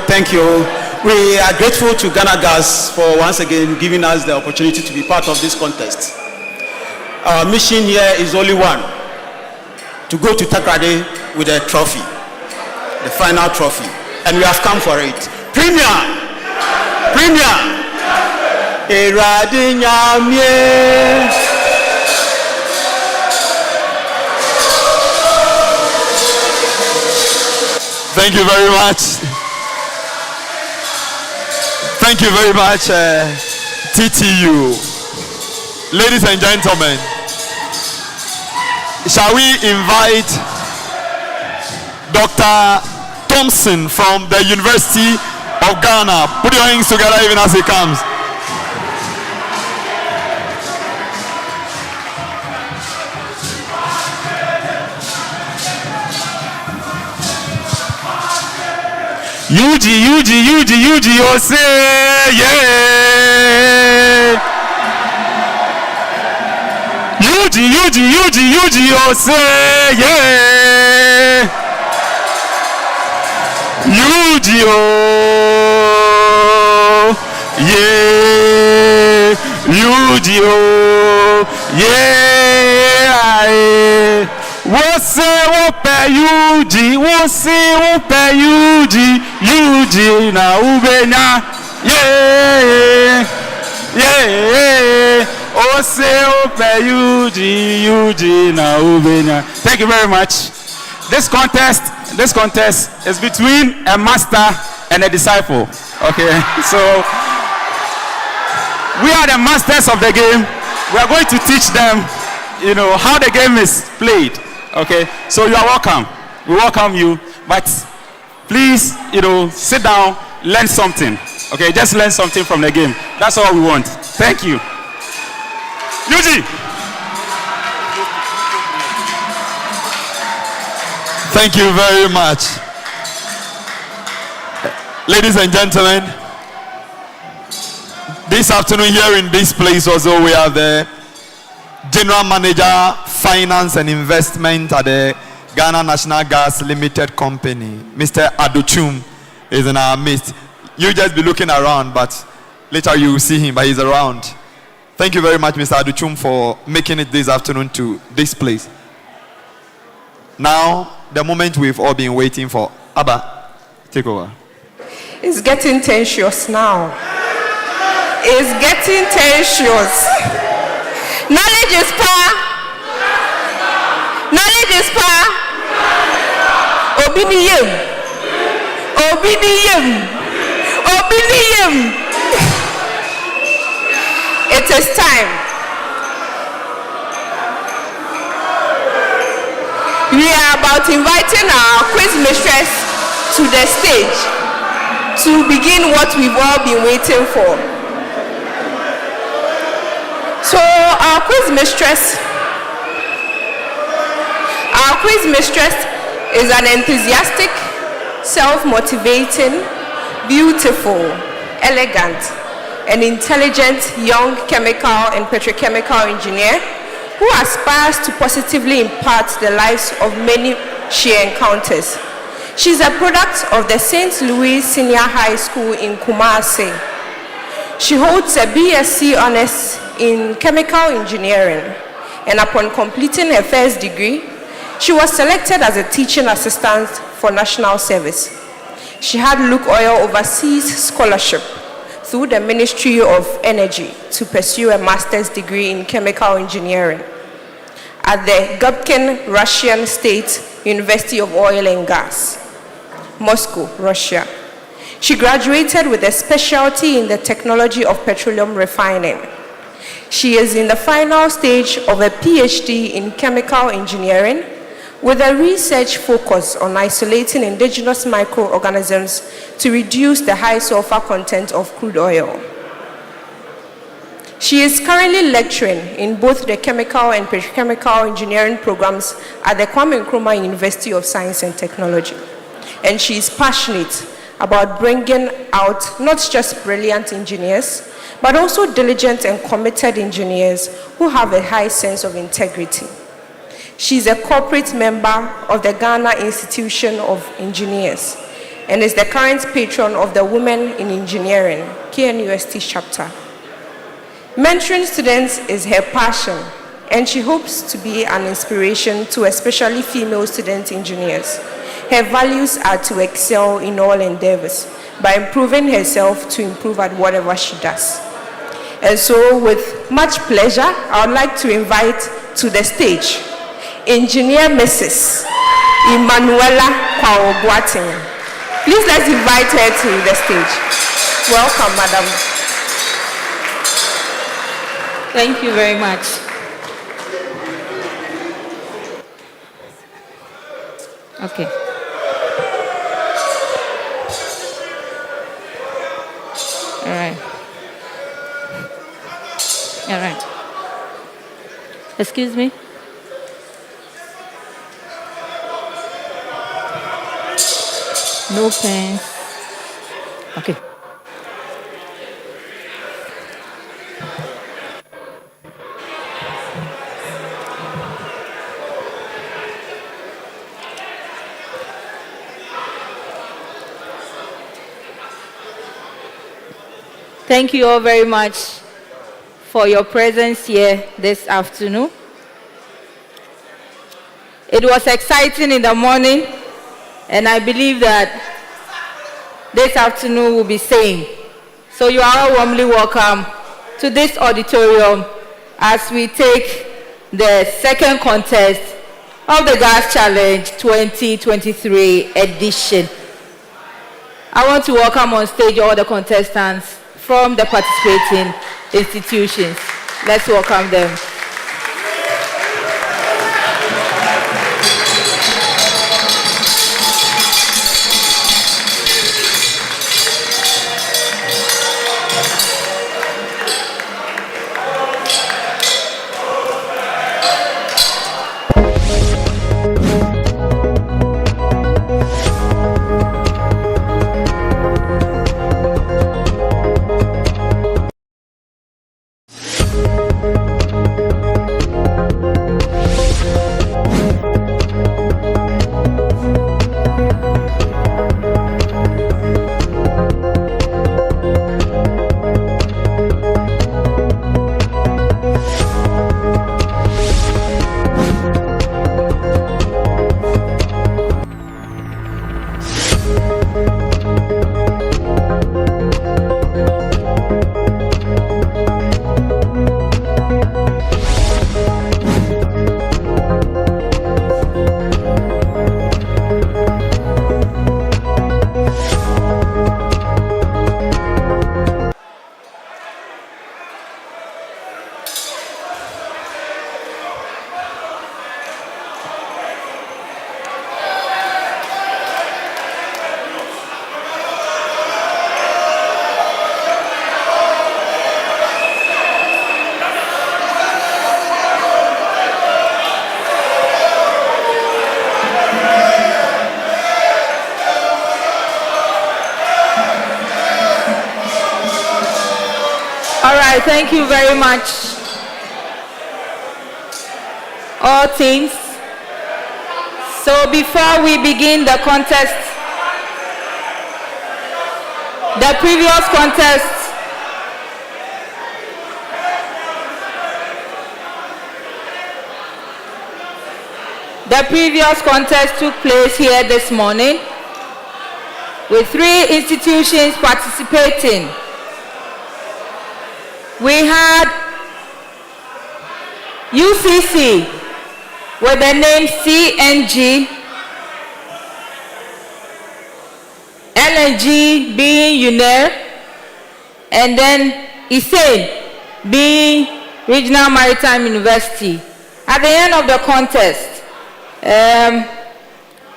Thank you. We are grateful to Ghana Gas for once again giving us the opportunity to be part of this contest. Our mission here is only one: to go to Takoradi with a trophy, the final trophy, and we have come for it. Premier. Irade nyamie. Thank you very much. Thank you very much, TTU. Ladies and gentlemen, shall we invite Dr. Thompson from the University of Ghana? Put your hands together even as he comes. UG, oh say, yeah. UG, oh say, yeah. UG, oh, yeah. UG, oh, yeah. Wọ́n ṣe wọ́n pẹ̀ UG, wọ́n ṣe wọ́n pẹ̀ UG na ubenya, yeah. Wọ́n ṣe wọ́n pẹ̀ UG na ubenya. Thank you very much. This contest is between a master and a disciple. Okay, so we are the masters of the game. We are going to teach them, how the game is played. Okay, so you are welcome. We welcome you, but please, sit down, learn something. Okay, just learn something from the game. That's all we want. Thank you. Yuji. Thank you very much. Ladies and gentlemen, this afternoon here in this place also we have the General Manager, Finance and Investment at the Ghana National Gas Limited Company. Mr. Adochum is in our midst. You just be looking around, but later you will see him, but he's around. Thank you very much, Mr. Adochum, for making it this afternoon to this place. Now, the moment we've all been waiting for. Abba, take over. It's getting tensious now. It's getting tensious. Knowledge is power. Knowledge is power. Obedience. It is time. we are about inviting our quiz mistress to the stage to begin what we've all been waiting for. So our quiz mistress is an enthusiastic, self-motivating, beautiful, elegant, and intelligent young chemical and petrochemical engineer who aspires to positively impact the lives of many she encounters. She's a product of the St. Louis Senior High School in Kumasi. She holds a BSc Honors in Chemical Engineering, and upon completing her first degree, she was selected as a teaching assistant for national service. She had Luke Oil Overseas Scholarship through the Ministry of Energy to pursue a master's degree in chemical engineering at the Gubkin Russian State University of Oil and Gas, Moscow, Russia. She graduated with a specialty in the technology of petroleum refining. She is in the final stage of a PhD in chemical engineering with a research focus on isolating indigenous microorganisms to reduce the high sulfur content of crude oil. She is currently lecturing in both the chemical and petrochemical engineering programs at the Kwame Nkrumah University of Science and Technology. And she is passionate about bringing out not just brilliant engineers, but also diligent and committed engineers who have a high sense of integrity. She is a corporate member of the Ghana Institution of Engineers and is the current patron of the Women in Engineering, KNUST chapter. Mentoring students is her passion, and she hopes to be an inspiration to especially female student engineers. Her values are to excel in all endeavors by improving herself to improve at whatever she does. And so, with much pleasure, I would like to invite to the stage Engineer Mrs. Emanuela Kwao-Boateng. Please let's invite her to the stage. Welcome, Madam. Thank you very much. Okay. All right. All right. Excuse me. No pens. Okay. Thank you all very much for your presence here this afternoon. It was exciting in the morning, and I believe that this afternoon will be same. So you are all warmly welcome to this auditorium as we take the second contest of the Gas Challenge 2023 edition. I want to welcome on stage all the contestants from the participating institutions. Let's welcome them. All right, thank you very much. All teams. So before we begin the contest, the previous contest took place here this morning with 3 institutions participating. We had UCC with the name CNG, LNG being UNER, and then ISAIN being Regional Maritime University. At the end of the contest,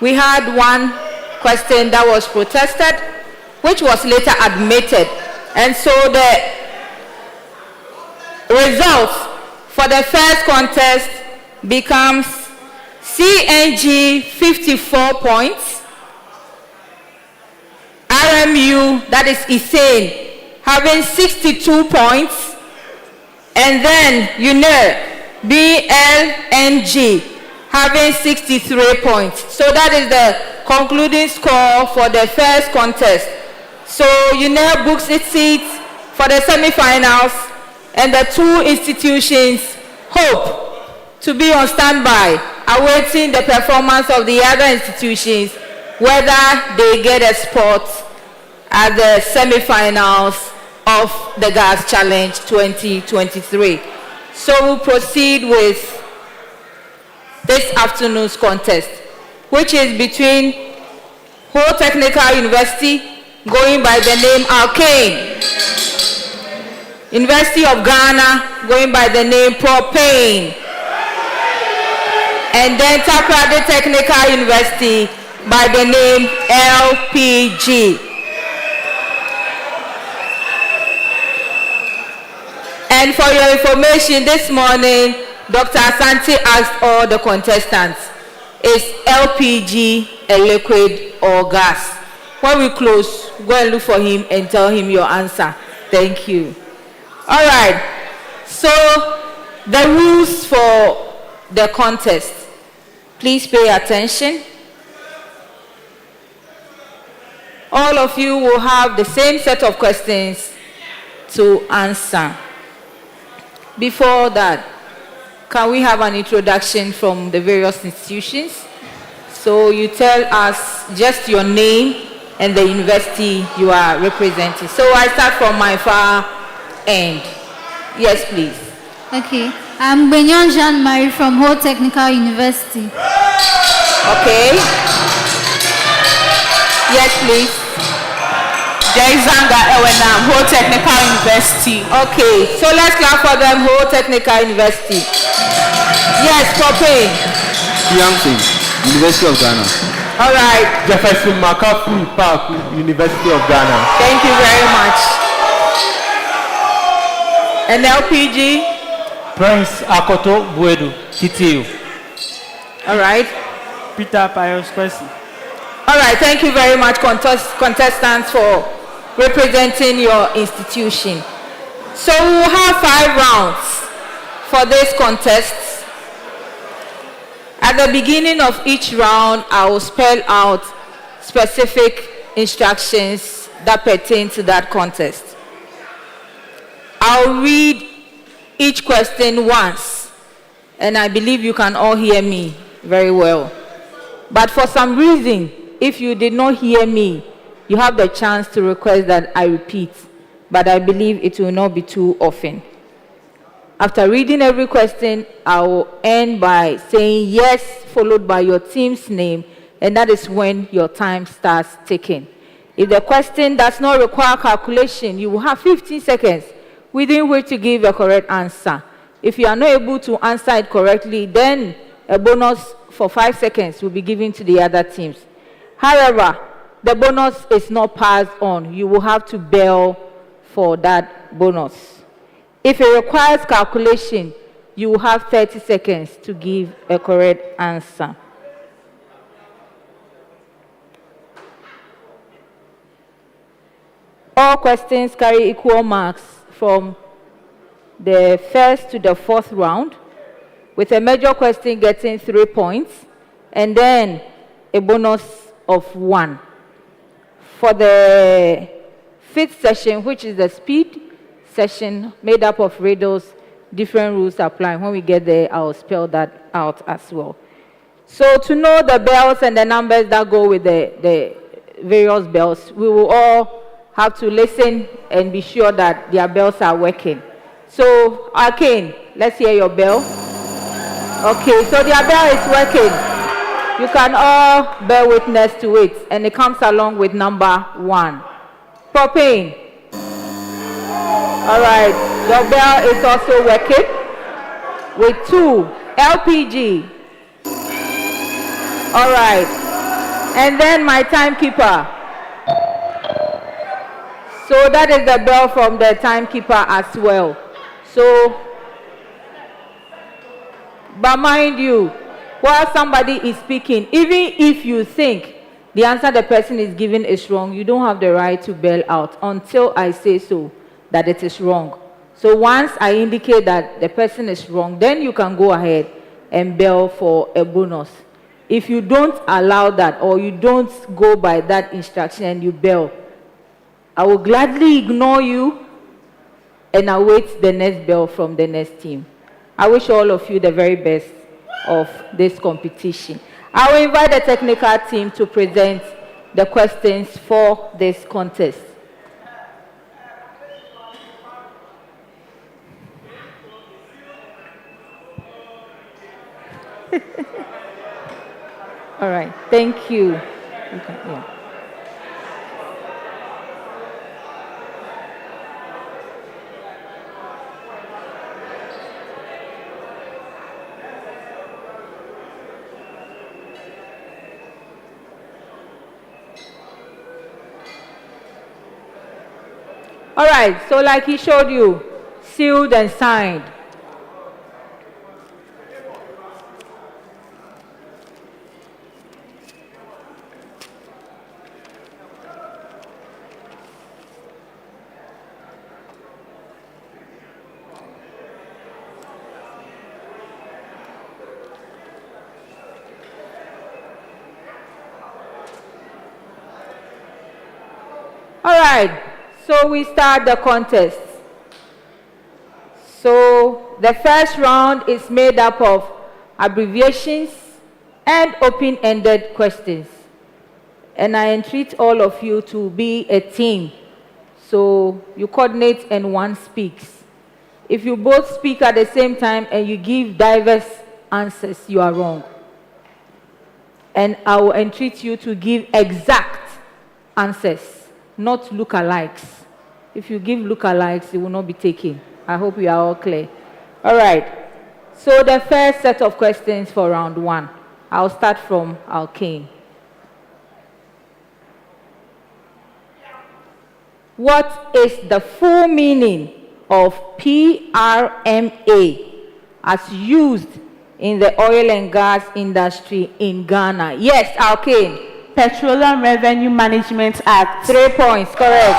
we had one question that was protested, which was later admitted. And so the results for the first contest becomes CNG 54 points, RMU, that is ISAIN, having 62 points, and then UNER, BLNG, having 63 points. So that is the concluding score for the first contest. So UNER books its seats for the semi-finals, and the 2 institutions hope to be on standby, awaiting the performance of the other institutions, whether they get a spot at the semi-finals of the Gas Challenge 2023. So we'll proceed with this afternoon's contest, which is between Ho Technical University, going by the name Arcane, University of Ghana, going by the name Propane, and then Takoradi Technical University by the name LPG. And for your information, this morning, Dr. Asante asked all the contestants, is LPG a liquid or gas? When we close, go and look for him and tell him your answer. Thank you. All right. So the rules for the contest. Please pay attention. All of you will have the same set of questions to answer. Before that, can we have an introduction from the various institutions? So you tell us just your name and the university you are representing. So I start from my far end. Yes, please. Okay. I'm Benyon Jean-Marie from Ho Technical University. Okay. Yes, please. Jaizanga Ewenam, Ho Technical University. Okay, so let's clap for them, Ho Technical University. Yes, Propane. Yankton, University of Ghana. All right. Jefferson McAfee Park, University of Ghana. Thank you very much. And LPG? Prince Akoto Buedu, TTU. All right. Peter Pius Kwesi. All right, thank you very much, contestants, for representing your institution. So we will have 5 rounds for this contest. At the beginning of each round, I will spell out specific instructions that pertain to that contest. I'll read each question once, and I believe you can all hear me very well. But for some reason, if you did not hear me, you have the chance to request that I repeat, but I believe it will not be too often. After reading every question, I will end by saying yes, followed by your team's name, and that is when your time starts ticking. If the question does not require calculation, you will have 15 seconds within which to give a correct answer. If you are not able to answer it correctly, then a bonus for 5 seconds will be given to the other teams. However, the bonus is not passed on. You will have to bell for that bonus. If it requires calculation, you will have 30 seconds to give a correct answer. All questions carry equal marks from the first to the fourth round, with a major question getting 3 points, and then a bonus of 1. For the fifth session, which is the speed session made up of riddles, different rules apply. When we get there, I'll spell that out as well. So to know the bells and the numbers that go with the various bells, we will all have to listen and be sure that their bells are working. So, Arcane, let's hear your bell. Okay, so their bell is working. You can all bear witness to it, and it comes along with number 1. Propane. All right, your bell is also working with 2. LPG. All right, and then my timekeeper. So that is the bell from the timekeeper as well. So, but mind you, while somebody is speaking, even if you think the answer the person is giving is wrong, you don't have the right to bail out until I say so, that it is wrong. So once I indicate that the person is wrong, then you can go ahead and bail for a bonus. If you don't allow that, or you don't go by that instruction and you bail, I will gladly ignore you and await the next bell from the next team. I wish all of you the very best of this competition. I will invite the technical team to present the questions for this contest. All right, thank you. Okay, yeah. All right, so like he showed you, sealed and signed. All right, so we start the contest. So the first round is made up of abbreviations and open-ended questions. And I entreat all of you to be a team. So you coordinate and one speaks. If you both speak at the same time and you give diverse answers, you are wrong. And I will entreat you to give exact answers, not lookalikes. If you give lookalikes, it will not be taken. I hope we are all clear. All right. So the first set of questions for round 1. I'll start from Alkane. What is the full meaning of PRMA as used in the oil and gas industry in Ghana? Yes, Alkane. Petroleum Revenue Management Act. 3 points, correct.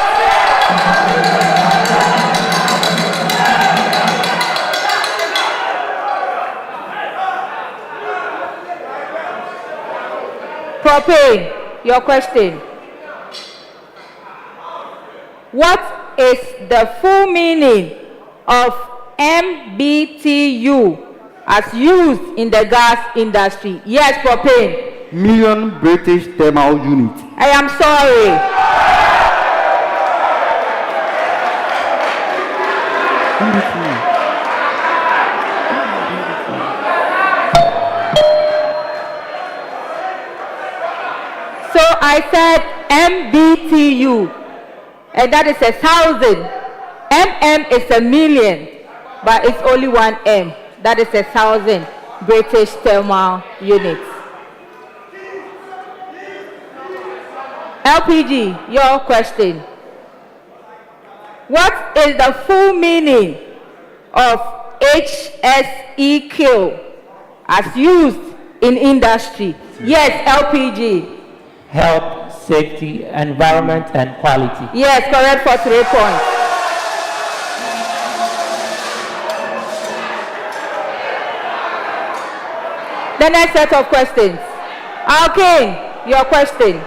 Propane, your question. What is the full meaning of MBTU as used in the gas industry? Yes, propane. Million British Thermal Unit. I am sorry. So I said MBTU, and that is 1,000. MM is a million, but it's only 1 M. That is 1,000 British Thermal Units. LPG, your question. What is the full meaning of HSEQ as used in industry? Yes, LPG. Health, safety, environment, and quality. Yes, correct for 3 points. The next set of questions. Okay, your question.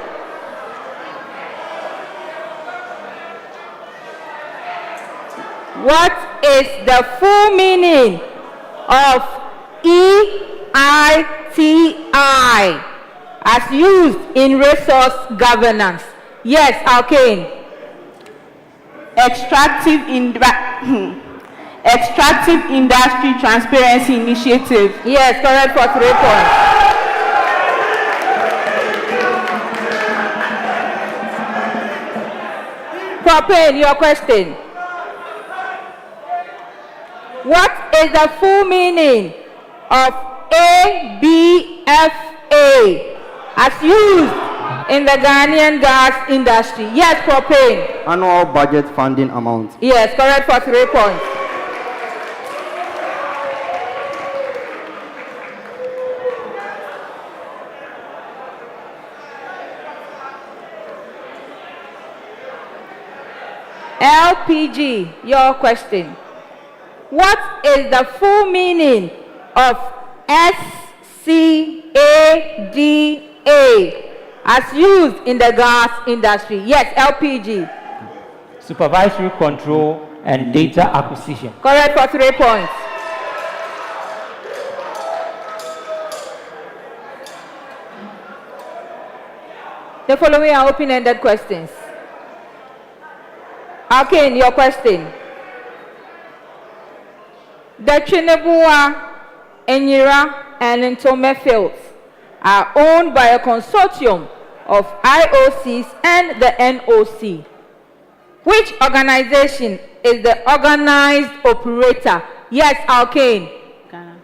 What is the full meaning of EITI as used in resource governance? Yes, Alkane. Extractive Industry Transparency Initiative. Yes, correct for 3 points. Propane, your question. What is the full meaning of ABFA as used in the Ghanaian gas industry? Yes, propane. Annual budget funding amount. Yes, correct for 3 points. LPG, your question. What is the full meaning of SCADA as used in the gas industry? Yes, LPG. Supervisory control and data acquisition. Correct for 3 points. The following are open-ended questions. Okay, your question. The Chinebua, Enyira, and Ntome fields are owned by a consortium of IOCs and the NOC. Which organization is the organized operator? Yes, Alkane. Ghana.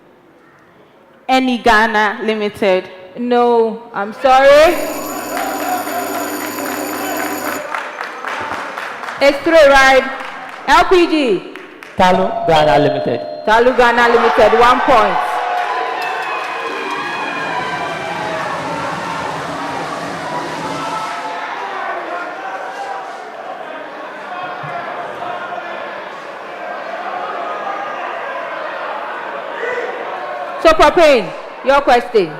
Any Ghana Limited. No, I'm sorry. It's 3, right? LPG. Talu Ghana Limited. Talu Ghana Limited, 1 point. So, Propane, your question.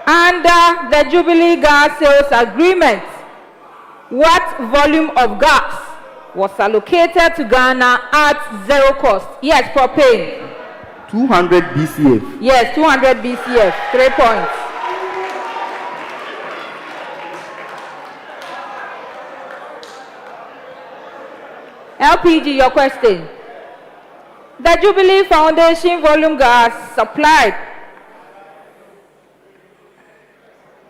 Under the Jubilee Gas Sales Agreement, what volume of gas was allocated to Ghana at 0 cost? Yes, propane. 200 BCF. Yes, 200 BCF, 3 points. LPG, your question. The Jubilee Foundation volume gas supplied.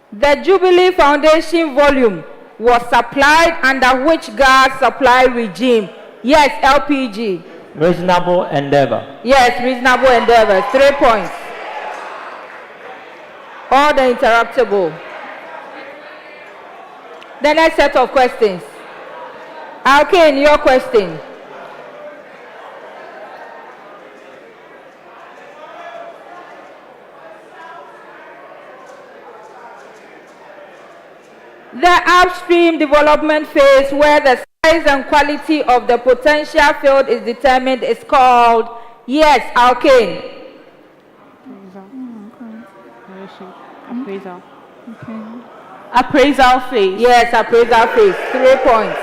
The Jubilee Foundation volume was supplied under which gas supply regime? Yes, LPG. Reasonable endeavor. Yes, reasonable endeavor. 3 points. All the interruptible. The next set of questions. Okay, your question. The upstream development phase, where the size and quality of the potential field is determined, is called, yes, Alkane. Appraisal. Okay. Appraisal phase. Yes, appraisal phase. 3 points.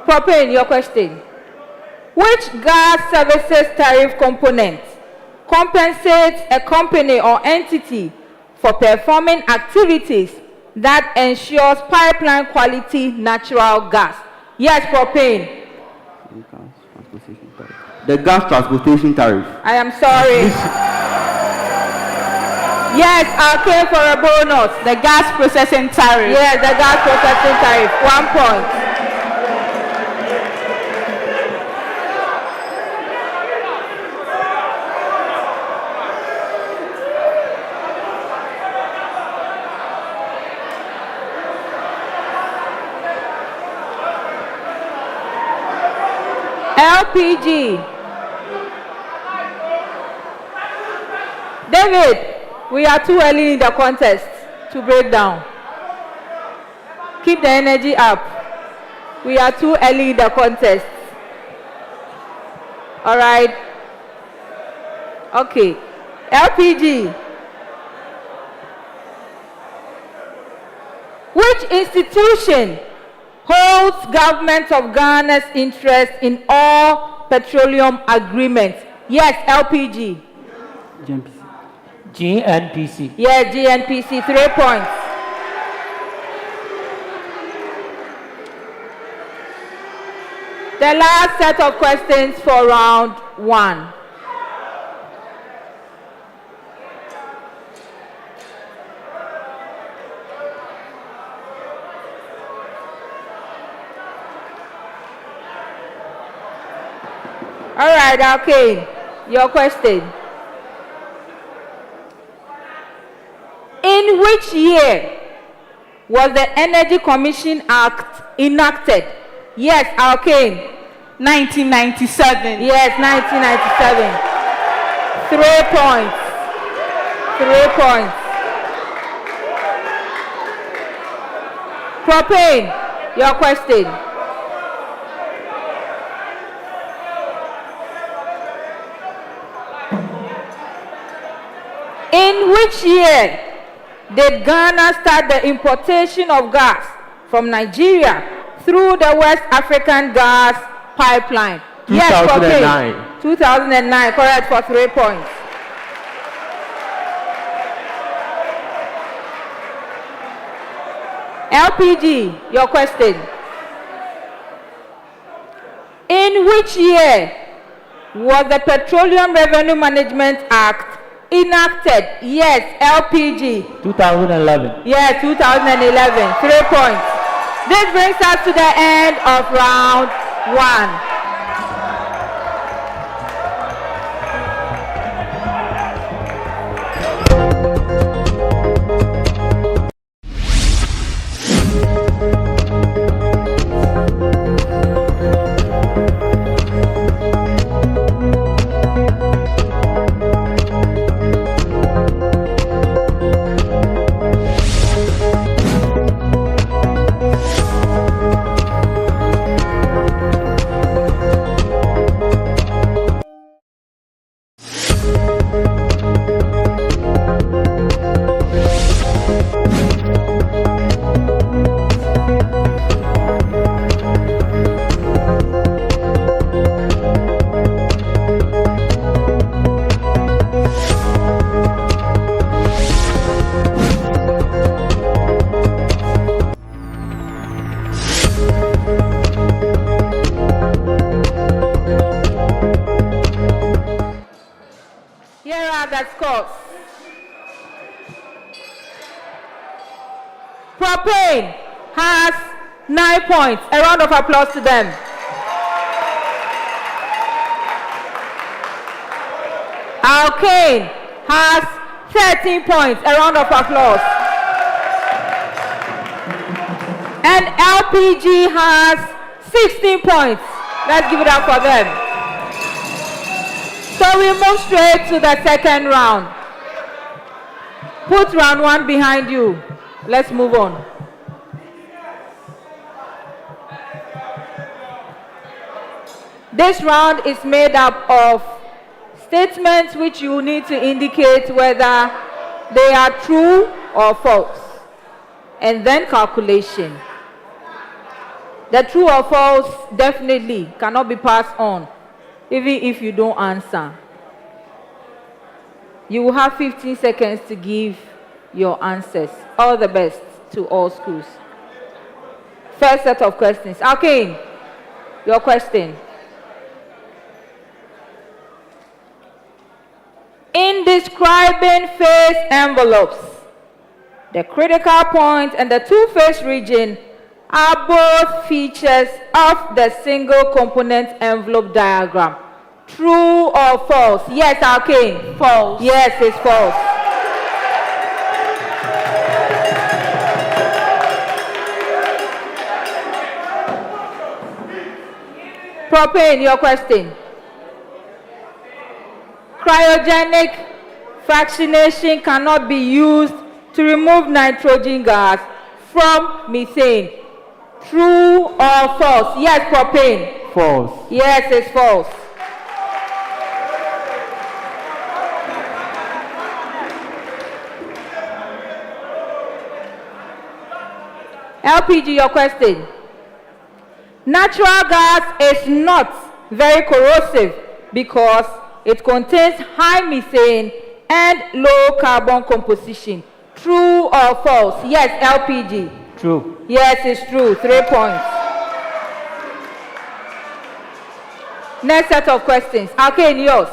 Propane, your question. Which gas services tariff component compensates a company or entity for performing activities that ensures pipeline quality natural gas? Yes, propane. The gas transportation tariff. I am sorry. Yes, I'll pay for a bonus. The gas processing tariff. Yes, the gas processing tariff. 1 point. LPG. David, we are too early in the contest to break down. Keep the energy up. We are too early in the contest. All right. Okay. LPG. Which institution holds government of Ghana's interest in all petroleum agreements? Yes, LPG. GNPC. Yes, GNPC, 3 points. The last set of questions for round 1. All right, okay. Your question. In which year was the Energy Commission Act enacted? Yes, okay. 1997. Yes, 1997. 3 points. 3 points. Propane, your question. In which year did Ghana start the importation of gas from Nigeria through the West African gas pipeline? 2009. Yes, propane. 2009, correct, for 3 points. LPG, your question. In which year was the Petroleum Revenue Management Act enacted? Yes, LPG. 2011. Yes, 2011. 3 points. This brings us to the end of round 1. Here are the scores. Propane has 9 points. A round of applause to them. Alkane has 13 points. A round of applause. And LPG has 16 points. Let's give it up for them. So we move straight to the second round. Put round 1 behind you. Let's move on. This round is made up of statements which you need to indicate whether they are true or false. And then calculation. The true or false definitely cannot be passed on, even if you don't answer. You will have 15 seconds to give your answers. All the best to all schools. First set of questions. Okay, your question. In describing phase envelopes, the critical point and the two-phase region are both features of the single component envelope diagram. True or false? Yes, okay. False. Yes, it's false. Propane, your question. Cryogenic fractionation cannot be used to remove nitrogen gas from methane. True or false? Yes, propane. False. Yes, it's false. LPG, your question. Natural gas is not very corrosive because it contains high methane and low carbon composition. True or false? Yes, LPG. True. Yes, it's true. 3 points. Next set of questions. Okay, yours.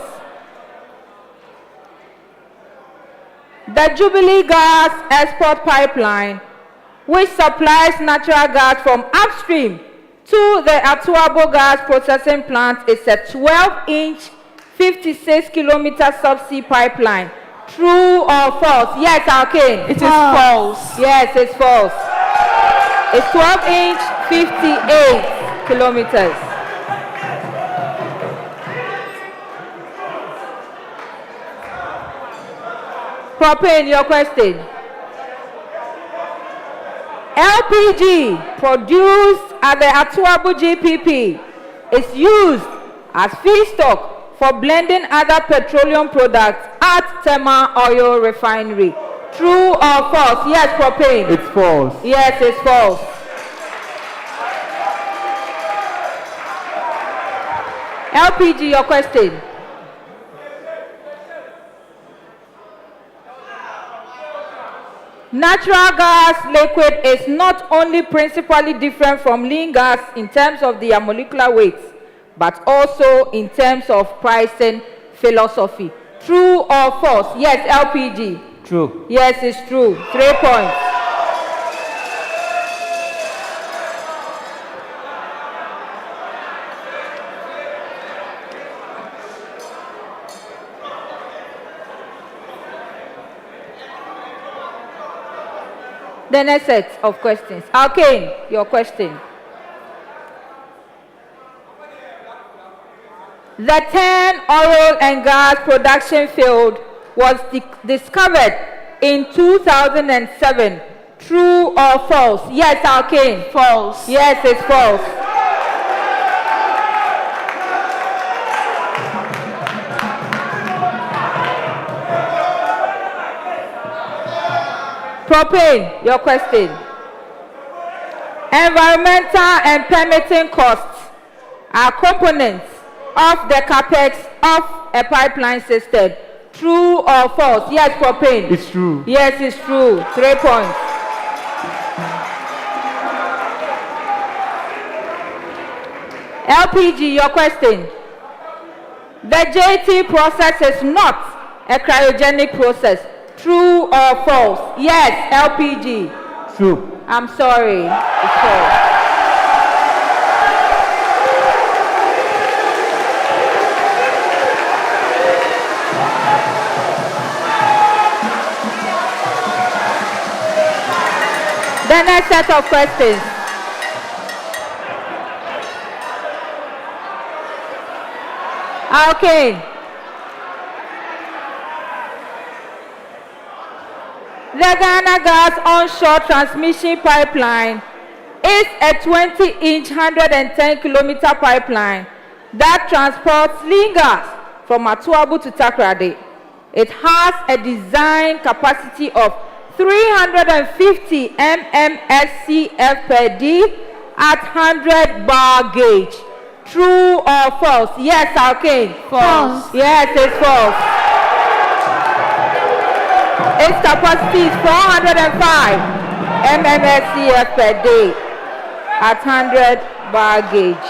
The Jubilee Gas Export Pipeline, which supplies natural gas from upstream to the Atuabo Gas Processing Plant, is a 12-inch, 56-kilometer subsea pipeline. True or false? Yes, Alkane. It is false. Yes, it's false. It's 12-inch, 58 kilometers. Propane, your question. LPG produced at the Atuabo GPP is used as feedstock for blending other petroleum products at Tema Oil Refinery. True or false? Yes, propane. It's false. Yes, it's false. LPG, your question. Natural gas liquid is not only principally different from lean gas in terms of their molecular weights, but also in terms of pricing philosophy. True or false? Yes, LPG. True. Yes, it's true. 3 points. The next set of questions. Okay, your question. The 10 oil and gas production field was discovered in 2007. True or false? Yes, Alkane. False. Yes, it's false. Propane, your question. Environmental and permitting costs are components of the capex of a pipeline system. True or false? Yes, propane. It's true. Yes, it's true. 3 points. LPG, your question. The JT process is not a cryogenic process. True or false? Yes, LPG. True. I'm sorry. It's false. The next set of questions. Okay. The Ghana Gas onshore transmission pipeline is a 20-inch, 110-kilometer pipeline that transports lean gas from Atuabo to Takoradi. It has a design capacity of 350 mmSCF per D at 100 bar gauge. True or false? Yes, Alkane. False. Yes, it's false. Its capacity is 405 mmSCF per day at 100 bar gauge.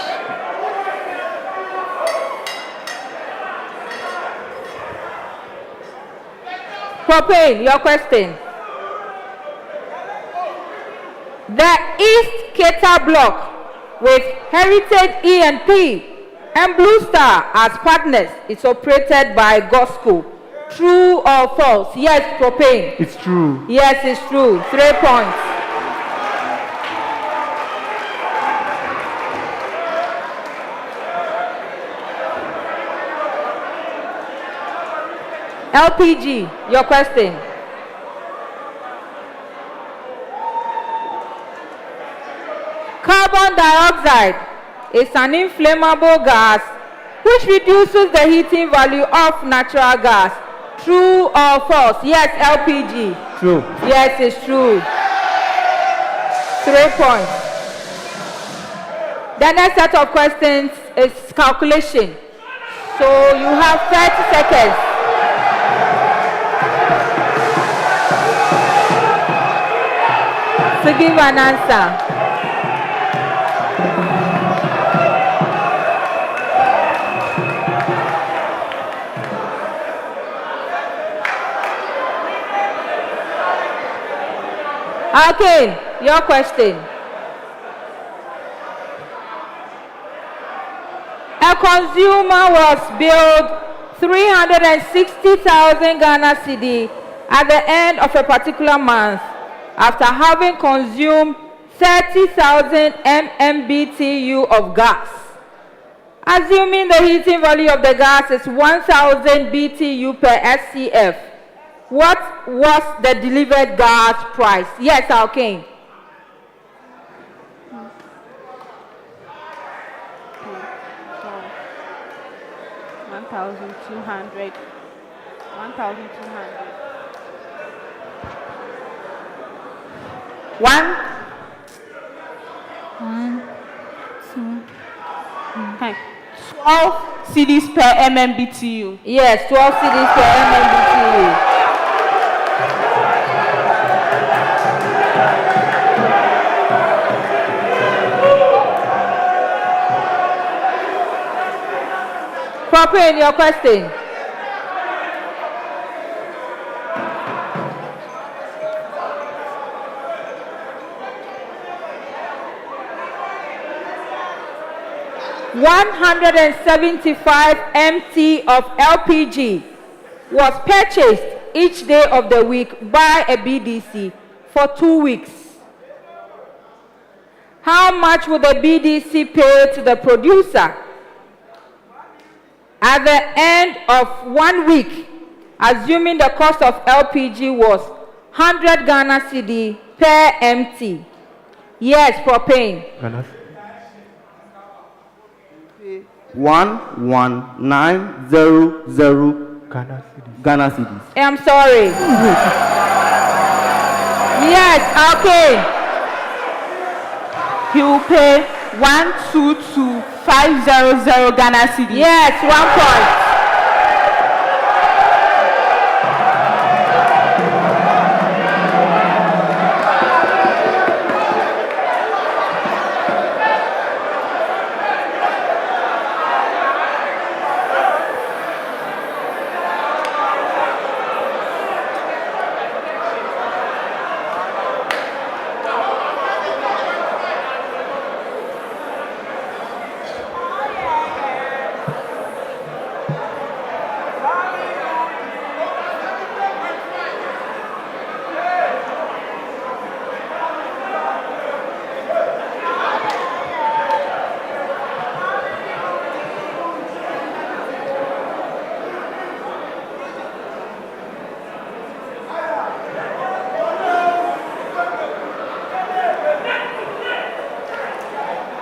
Propane, your question. The East Keta block with Heritage E&P and Blue Star as partners is operated by GOSCO. True or false? Yes, propane. It's true. Yes, it's true. 3 points. LPG, your question. Carbon dioxide is an inflammable gas which reduces the heating value of natural gas. True or false? Yes, LPG. True. Yes, it's true. 3 points. The next set of questions is calculation. So you have 30 seconds. To give an answer. Okay, your question. A consumer was billed 360,000 Ghana cedi at the end of a particular month after having consumed 30,000 MMBTU of gas. Assuming the heating value of the gas is 1,000 BTU per SCF, what was the delivered gas price? Yes, okay. $1,200. 1, 2, okay. 12 cedis per MMBTU. Yes, 12 cedis per MMBTU. Propane, your question. $175 MT of LPG was purchased each day of the week by a BDC for 2 weeks. How much would the BDC pay to the producer at the end of 1 week, assuming the cost of LPG was 100 Ghana cedi per MT? Yes, propane. 11900 Ghana cedis. I'm sorry. Yes, okay. He will pay 122,500 Ghana cedis. Yes, 1 point.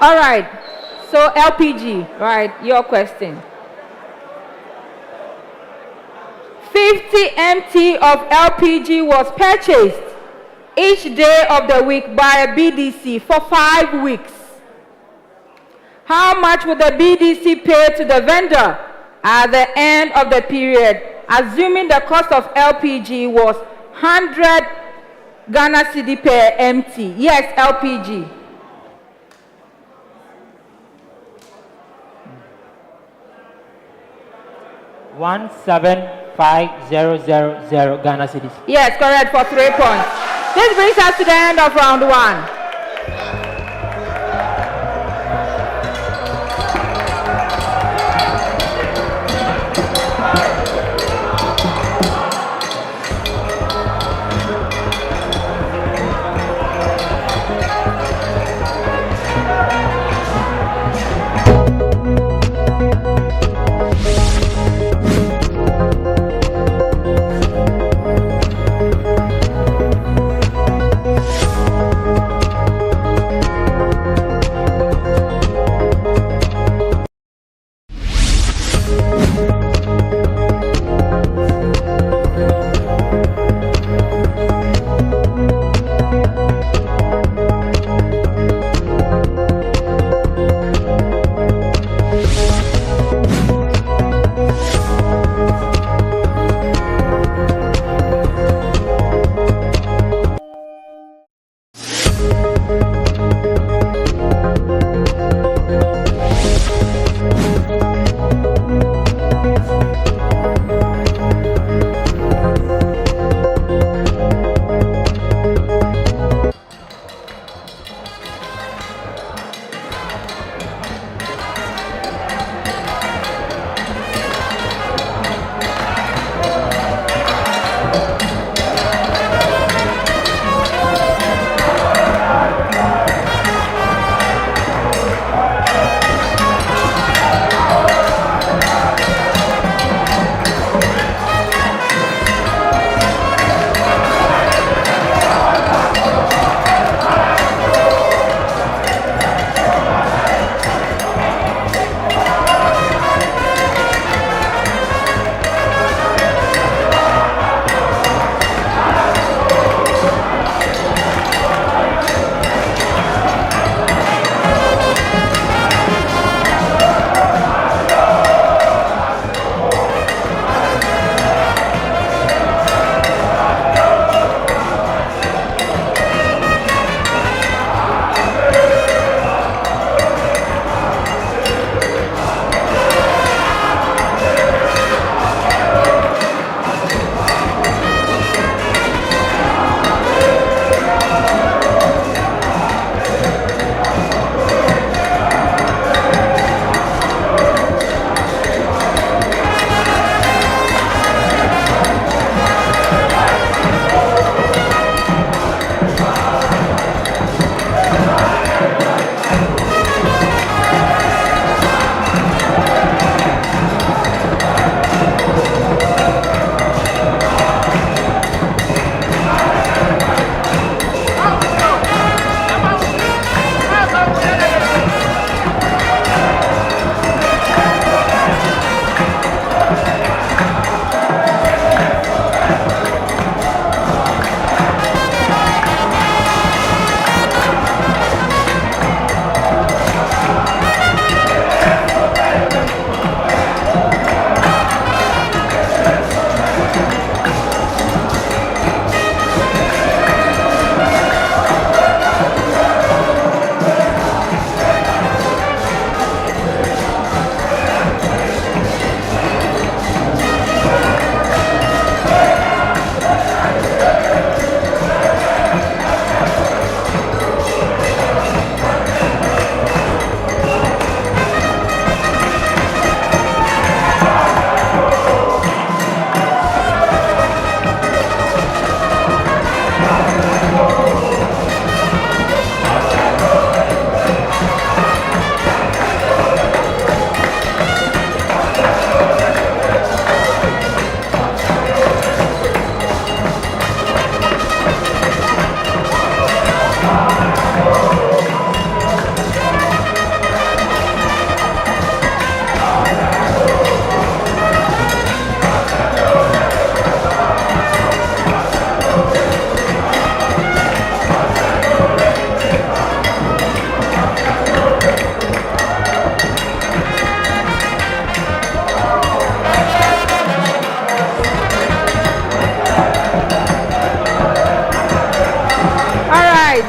All right, so LPG, right, your question. 50 MT of LPG was purchased each day of the week by a BDC for 5 weeks. How much would the BDC pay to the vendor at the end of the period, assuming the cost of LPG was 100 Ghana cedi per MT? Yes, LPG. 175,000 Ghana cedis. Yes, correct, for 3 points. This brings us to the end of round 1.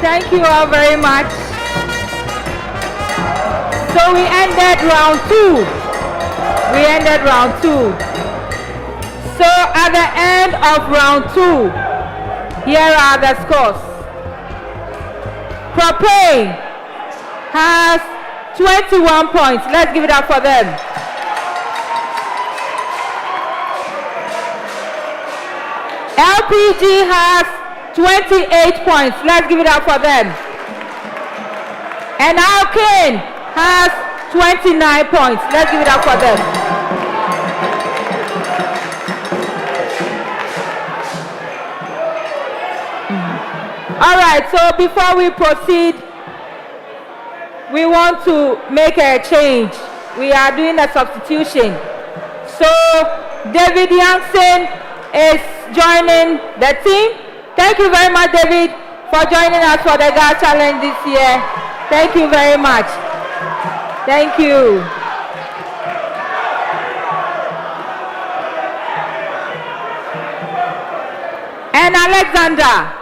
Thank you all very much. So we ended round 2. So at the end of round 2, here are the scores. Propane has 21 points. Let's give it up for them. LPG has 28 points. Let's give it up for them. And Alkane has 29 points. Let's give it up for them. All right, so before we proceed, we want to make a change. We are doing a substitution. So David Jansen is joining the team. Thank you very much, David, for joining us for the Gas Challenge this year. Thank you very much. Thank you. And Alexander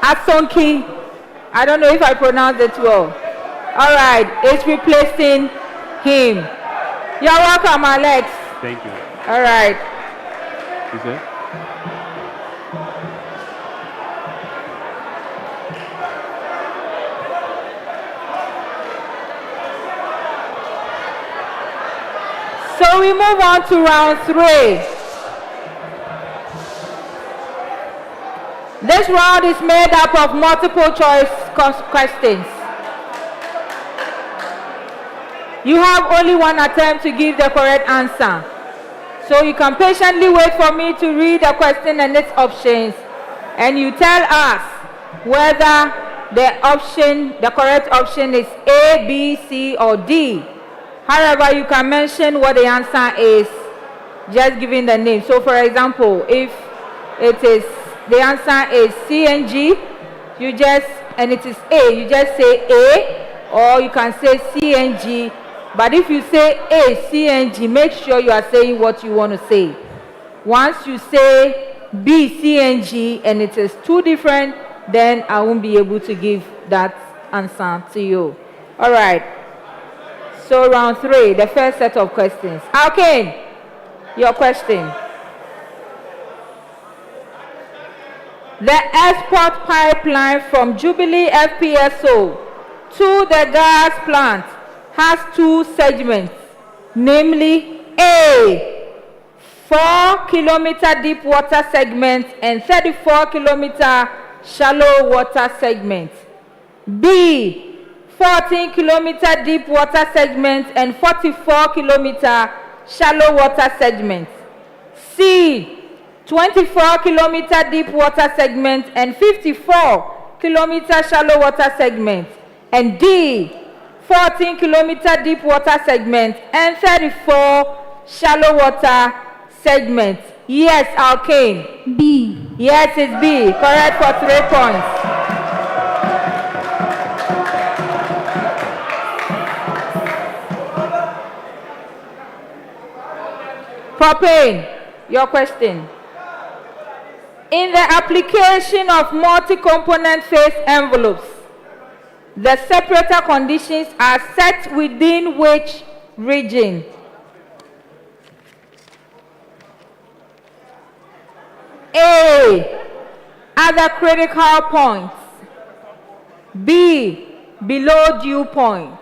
Asonki, I don't know if I pronounced it well. All right, it's replacing him. You're welcome, Alex. Thank you. All right. Is it? So we move on to round 3. This round is made up of multiple choice questions. You have only one attempt to give the correct answer. So you can patiently wait for me to read the question and its options, and you tell us whether the correct option is A, B, C, or D. However, you can mention what the answer is, just giving the name. So for example, if the answer is CNG, and it is A, you just say A, or you can say CNG. But if you say A, CNG, make sure you are saying what you want to say. Once you say B, CNG, and it is too different, then I won't be able to give that answer to you. All right. So round 3, the first set of questions. Okay, your question. The export pipeline from Jubilee FPSO to the gas plant has 2 segments, namely A, 4-kilometer deep water segment and 34-kilometer shallow water segment. B, 14-kilometer deep water segment and 44-kilometer shallow water segment. C, 24-kilometer deep water segment and 54-kilometer shallow water segment. And D, 14-kilometer deep water segment and 34 shallow water segment. Yes, Alkane. B. Yes, it's B. Correct for 3 points. Propane, your question. In the application of multi-component phase envelopes, the separator conditions are set within which region? A, at the critical points. B, below dew point.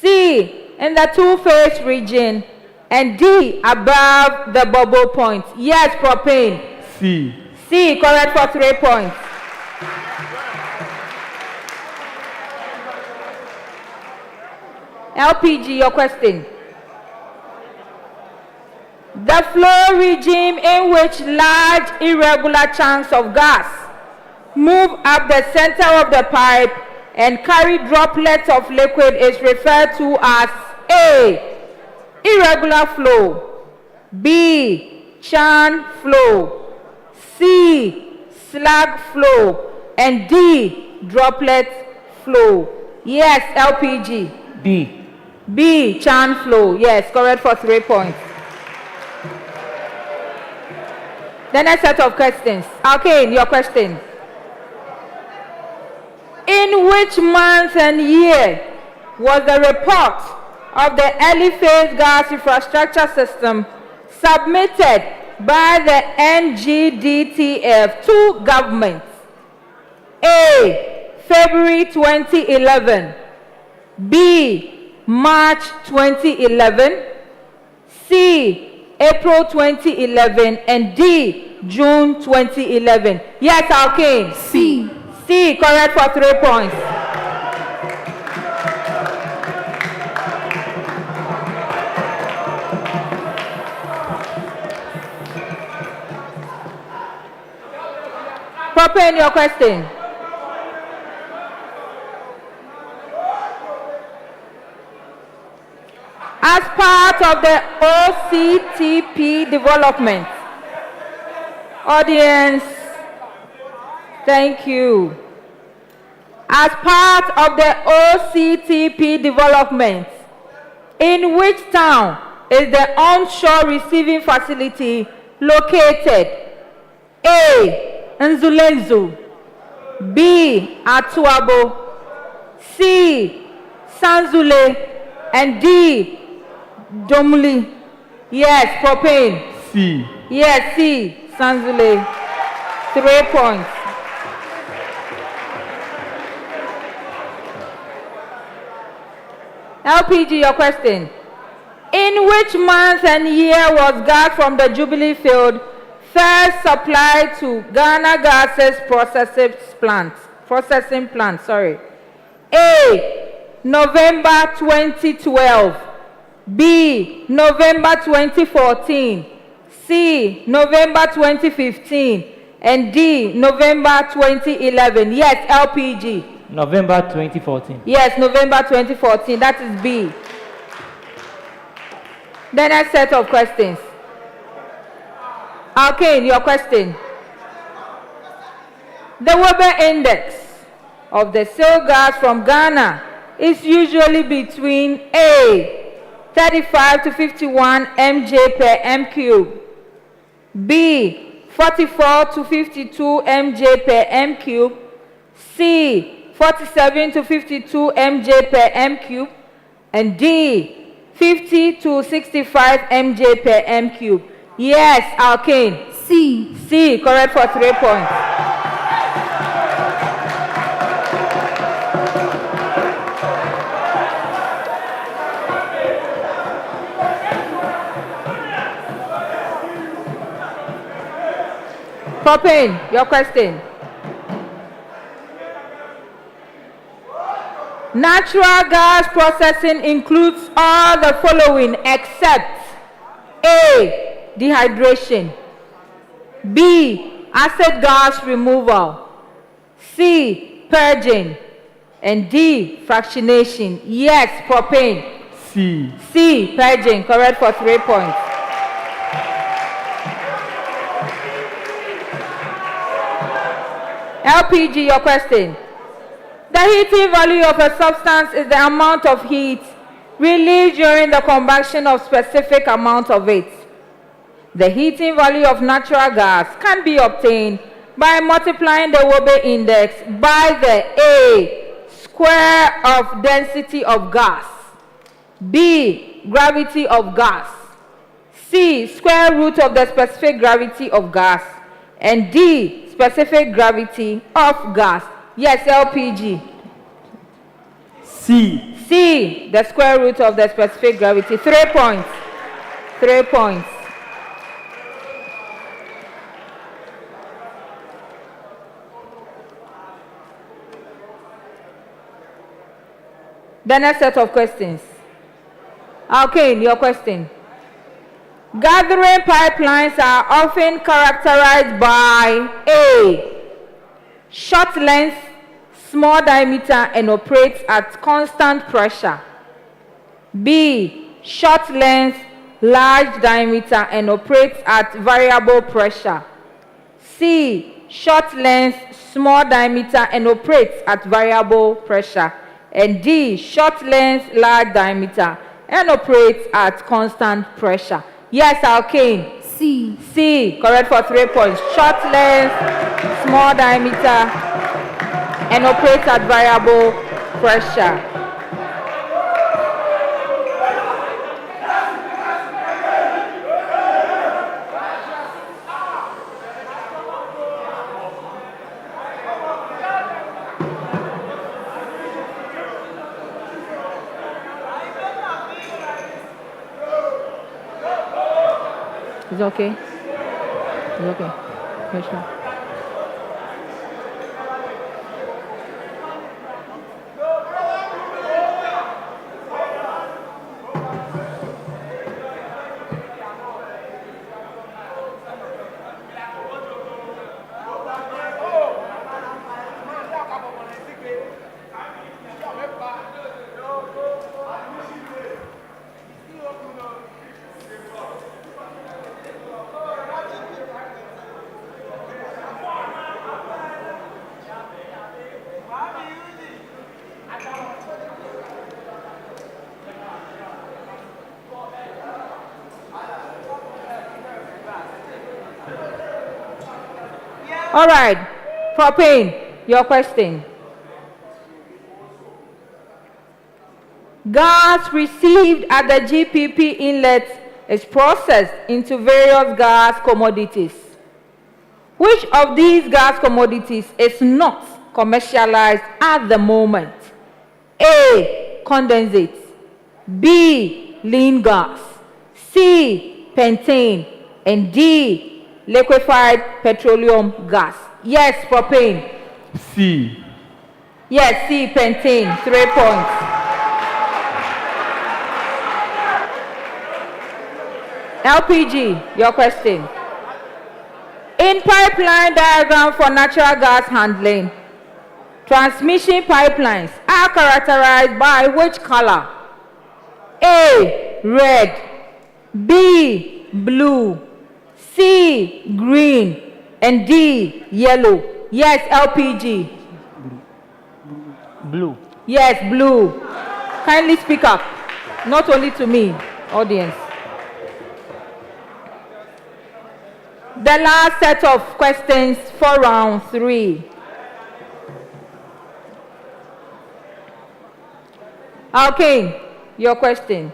C, in the two-phase region. And D, above the bubble point. Yes, propane. C. C, correct for 3 points. LPG, your question. The flow regime in which large irregular chunks of gas move up the center of the pipe and carry droplets of liquid is referred to as A, irregular flow, B, churn flow, C, slag flow, and D, droplet flow. Yes, LPG. B. B, churn flow. Yes, correct for 3 points. The next set of questions. Okay, your question. In which month and year was the report of the early phase gas infrastructure system submitted by the NGDTF to government? A. February 2011. B. March 2011. C. April 2011. And D. June 2011. Yes, Alkane. C. C. Correct for 3 points. Propane, your question. As part of the OCTP development, audience, thank you. As part of the OCTP development, in which town is the onshore receiving facility located? A. Nzulenzu. B. Atuabo. C. Sanzule. And D. Domli. Yes, propane. C. Yes, C. Sanzule. 3 points. LPG, your question. In which month and year was gas from the Jubilee field first supplied to Ghana Gas's processing plant? A. November 2012. B. November 2014. C. November 2015. And D. November 2011. Yes, LPG. November 2014. Yes, November 2014. That is B. The next set of questions. Okay, your question. The Weber index of the sale gas from Ghana is usually between A. 35 to 51 mj per m cube. B. 44 to 52 mj per m cube. C. 47 to 52 mj per m cube. And D. 50 to 65 mj per m cube. Yes, Alkane. C. C, correct for 3 points. Propane, your question. Natural gas processing includes all the following except A. Dehydration. B. Acid gas removal. C. Purging. And D. Fractionation. Yes, propane. C. C. Purging. Correct for 3 points. LPG, your question. The heating value of a substance is the amount of heat released during the combustion of specific amount of it. The heating value of natural gas can be obtained by multiplying the Weber index by the A. Square of density of gas. B. Gravity of gas. C. Square root of the specific gravity of gas. And D. Specific gravity of gas. Yes, LPG. C. C. The square root of the specific gravity. 3 points. 3 points. The next set of questions. Okay, your question. Gathering pipelines are often characterized by A. Short length, small diameter, and operates at constant pressure. B. Short length, large diameter, and operates at variable pressure. C. Short length, small diameter, and operates at variable pressure. And D. Short length, large diameter, and operates at constant pressure. Yes, Alkane. C. C, correct for 3 points. Short length, small diameter, and operates at variable pressure. It's okay. It's okay. Pressure. All right, propane, your question. Gas received at the GPP inlet is processed into various gas commodities. Which of these gas commodities is not commercialized at the moment? A, condensate. B, lean gas. C, pentane. And D, liquefied petroleum gas. Yes, propane. C. Yes, C, pentane. 3 points. LPG, your question. In pipeline diagram for natural gas handling, transmission pipelines are characterized by which color? A, red. B, blue. C, green. And D, yellow. Yes, LPG. Blue. Yes, blue. Kindly speak up. Not only to me, audience. The last set of questions for round 3. Okay, your question.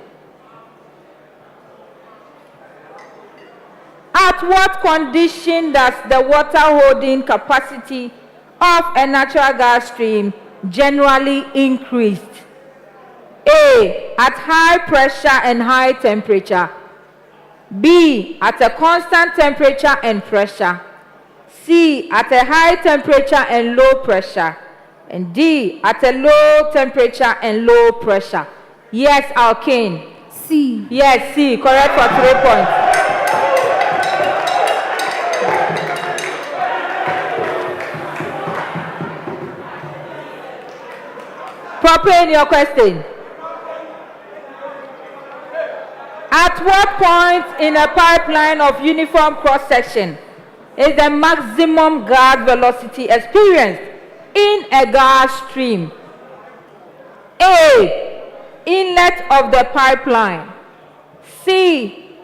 At what condition does the water holding capacity of a natural gas stream generally increase? A, at high pressure and high temperature. B, at a constant temperature and pressure. C, at a high temperature and low pressure. And D, at a low temperature and low pressure. Yes, Alkane. C. Yes, C. Correct for 3 points. Propane, your question. At what point in a pipeline of uniform cross-section is the maximum gas velocity experienced in a gas stream? A, inlet of the pipeline. B,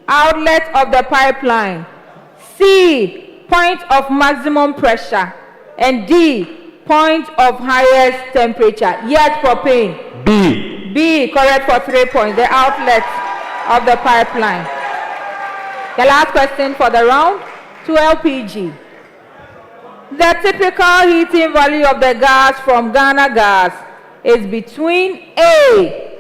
outlet of the pipeline. C, point of maximum pressure. And D, point of highest temperature. Yes, propane. B. B, correct for 3 points. The outlet of the pipeline. The last question for the round, to LPG. The typical heating value of the gas from Ghana Gas is between A,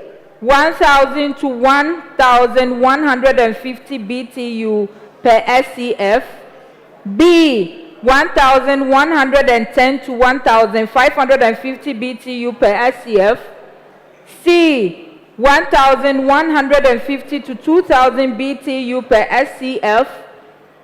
1,000 to 1,150 BTU per SCF, B, 1,110 to 1,550 BTU per SCF, C, 1,150 to 2,000 BTU per SCF,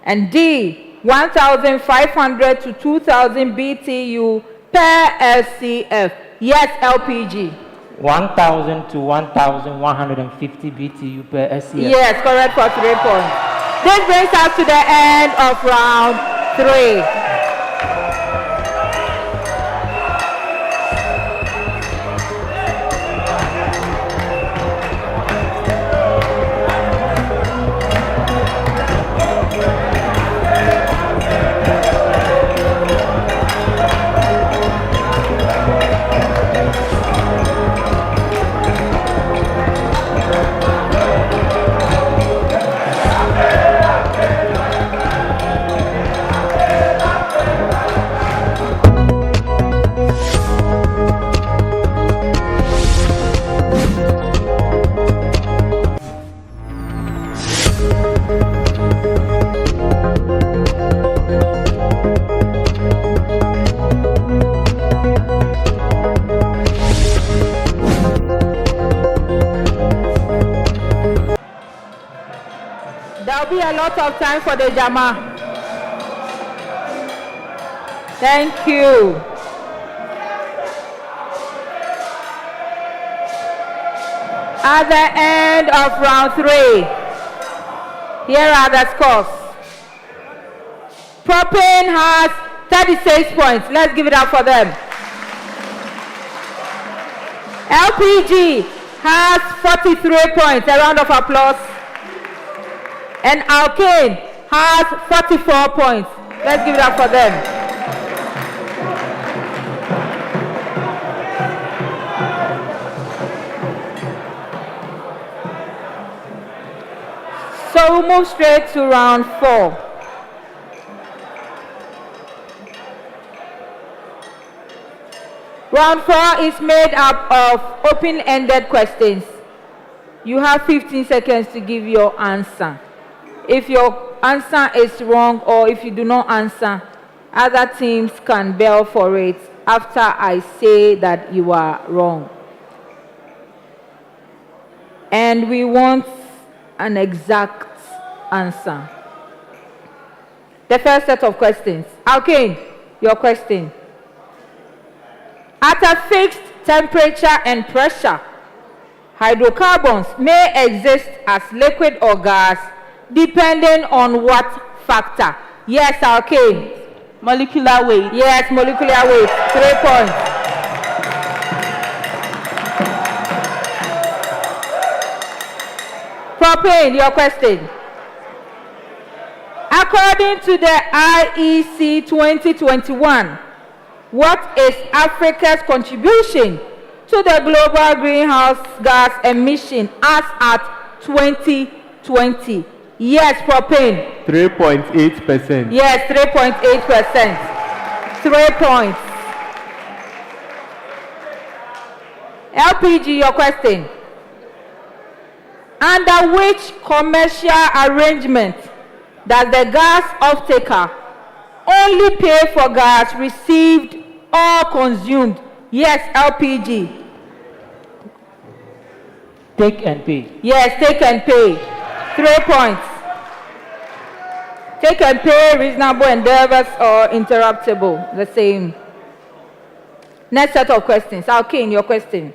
and D, 1,500 to 2,000 BTU per SCF. Yes, LPG. 1,000 to 1,150 BTU per SCF. Yes, correct for 3 points. This brings us to the end of round 3. a lot of time for the Jama. Thank you. At the end of round 3, here are the scores. Propane has 36 points. Let's give it up for them. LPG has 43 points. A round of applause. And Alkane has 44 points. Let's give it up for them. So we'll move straight to round 4. Round 4 is made up of open-ended questions. You have 15 seconds to give your answer. If your answer is wrong or if you do not answer, other teams can bail for it after I say that you are wrong. And we want an exact answer. The first set of questions. Alkane, your question. At a fixed temperature and pressure, hydrocarbons may exist as liquid or gas depending on what factor? Yes, Alkane. Molecular weight. Yes, molecular weight. 3 points. Propane, your question. According to the IEC 2021, what is Africa's contribution to the global greenhouse gas emission as at 2020? Yes, propane. 3.8%. Yes, 3.8%. 3 points. LPG, your question. Under which commercial arrangement does the gas off-taker only pay for gas received or consumed? Yes, LPG. Take and pay. Yes, take and pay. 3 points. Take and pay, reasonable endeavors, or interruptible. The same. Next set of questions. Alkane, your question.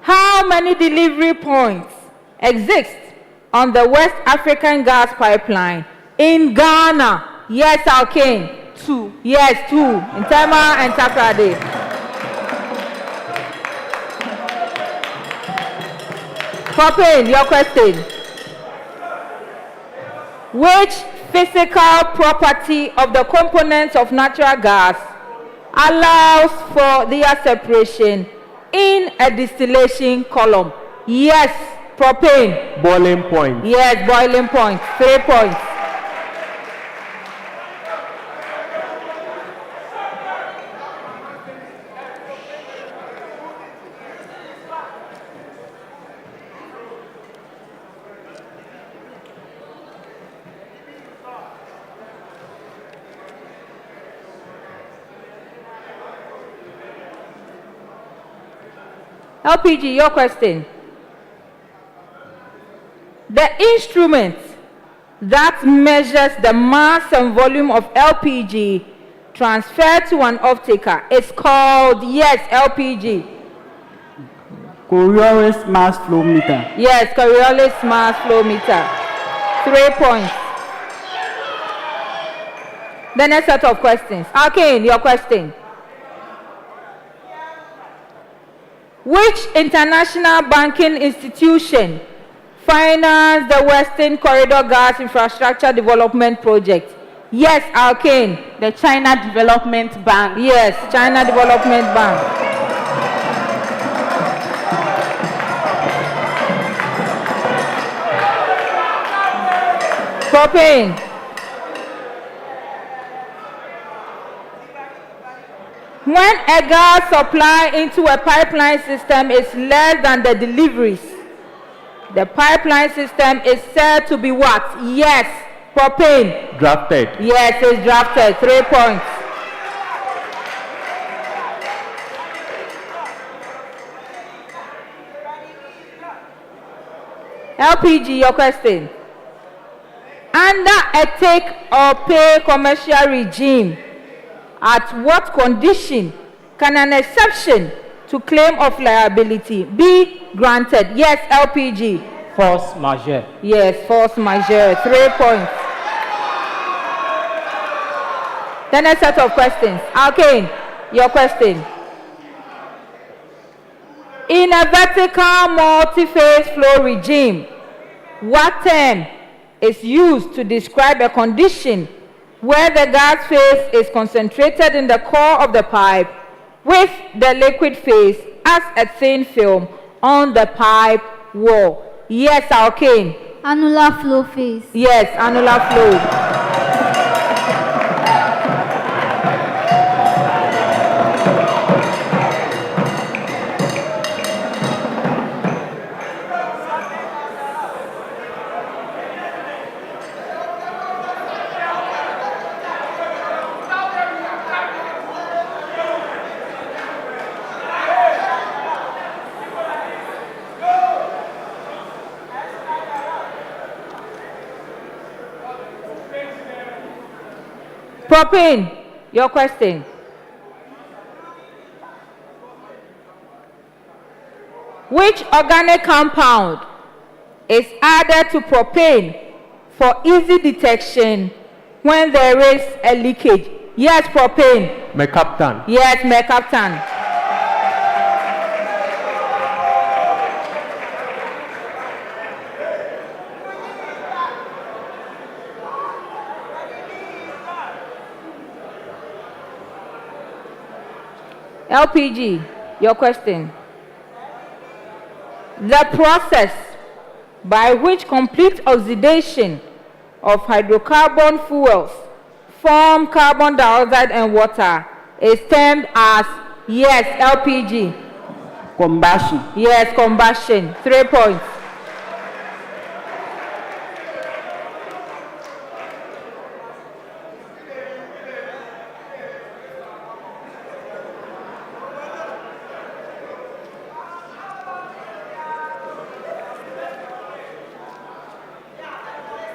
How many delivery points exist on the West African gas pipeline in Ghana? Yes, Alkane. 2. Yes, 2. In Tema and Takrade. Propane, your question. Which physical property of the components of natural gas allows for their separation in a distillation column? Yes, propane. Boiling point. Yes, boiling point. 3 points. LPG, your question. The instrument that measures the mass and volume of LPG transferred to an off-taker is called, yes, LPG. Coriolis mass flow meter. Yes, Coriolis mass flow meter. 3 points. The next set of questions. Alkane, your question. Which international banking institution financed the Western Corridor Gas Infrastructure Development Project? Yes, Alkane. The China Development Bank. Yes, China Development Bank. Propane. When a gas supply into a pipeline system is less than the deliveries, the pipeline system is said to be what? Yes, propane. Drafted. Yes, it's drafted. 3 points. LPG, your question. Under a take or pay commercial regime, at what condition can an exception to claim of liability be granted? Yes, LPG. Force majeure. Yes, force majeure. 3 points. The next set of questions. Okay, your question. In a vertical multi-phase flow regime, what term is used to describe a condition where the gas phase is concentrated in the core of the pipe with the liquid phase as a thin film on the pipe wall? Yes, Alkane. Annular flow phase. Yes, annular flow. Propane, your question. Which organic compound is added to propane for easy detection when there is a leakage? Yes, propane. Mercaptan. Yes, mercaptan. LPG, your question. The process by which complete oxidation of hydrocarbon fuels form carbon dioxide and water is termed as, yes, LPG. Combustion. Yes, combustion. 3 points.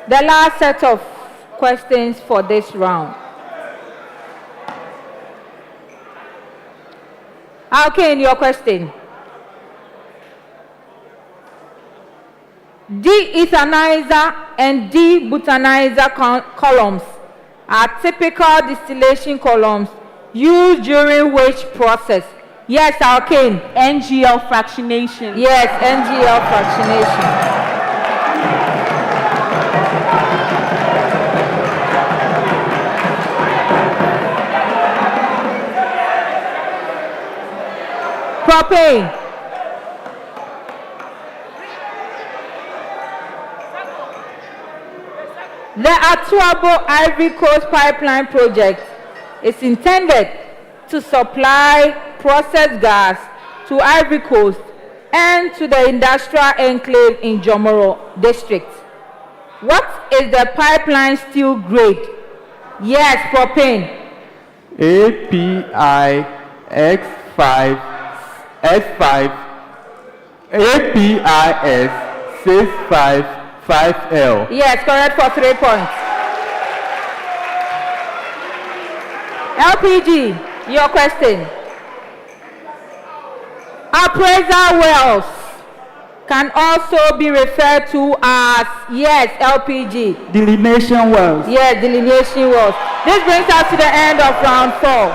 The last set of questions for this round. Okay, your question. De-ethanizer and de-butanizer columns are typical distillation columns used during which process? Yes, Alkane. NGL fractionation. Yes, NGL fractionation. Propane. The Atuabo Ivory Coast Pipeline Project is intended to supply processed gas to Ivory Coast and to the industrial enclave in Jomoro district. What is the pipeline steel grade? Yes, propane. API X5 S5 APIS 655L. Yes, correct for 3 points. LPG, your question. Appraisal wells can also be referred to as, yes, LPG. Delineation wells. Yes, delineation wells. This brings us to the end of round 4.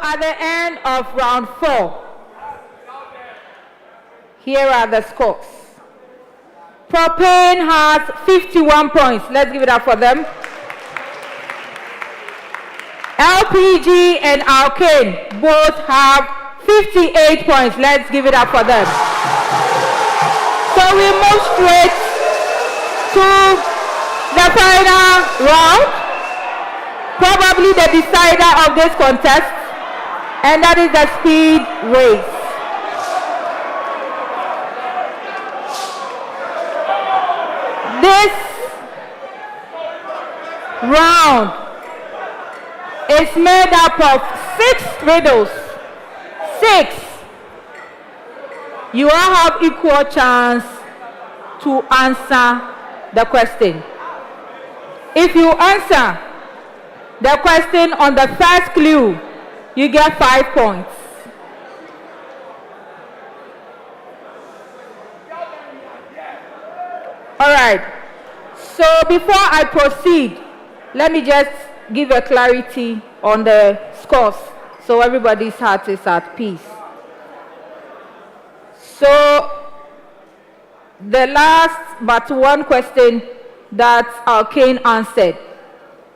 at the end of round 4, here are the scores. Propane has 51 points. Let's give it up for them. LPG and Alkane both have 58 points. Let's give it up for them. So we move straight to the final round, probably the decider of this contest, and that is the speed race. This round is made up of 6 riddles. 6. You all have equal chance to answer the question. If you answer the question on the first clue, you get 5 points. All right. So before I proceed, let me just give a clarity on the scores so everybody's heart is at peace. So the last but one question that Alkane answered,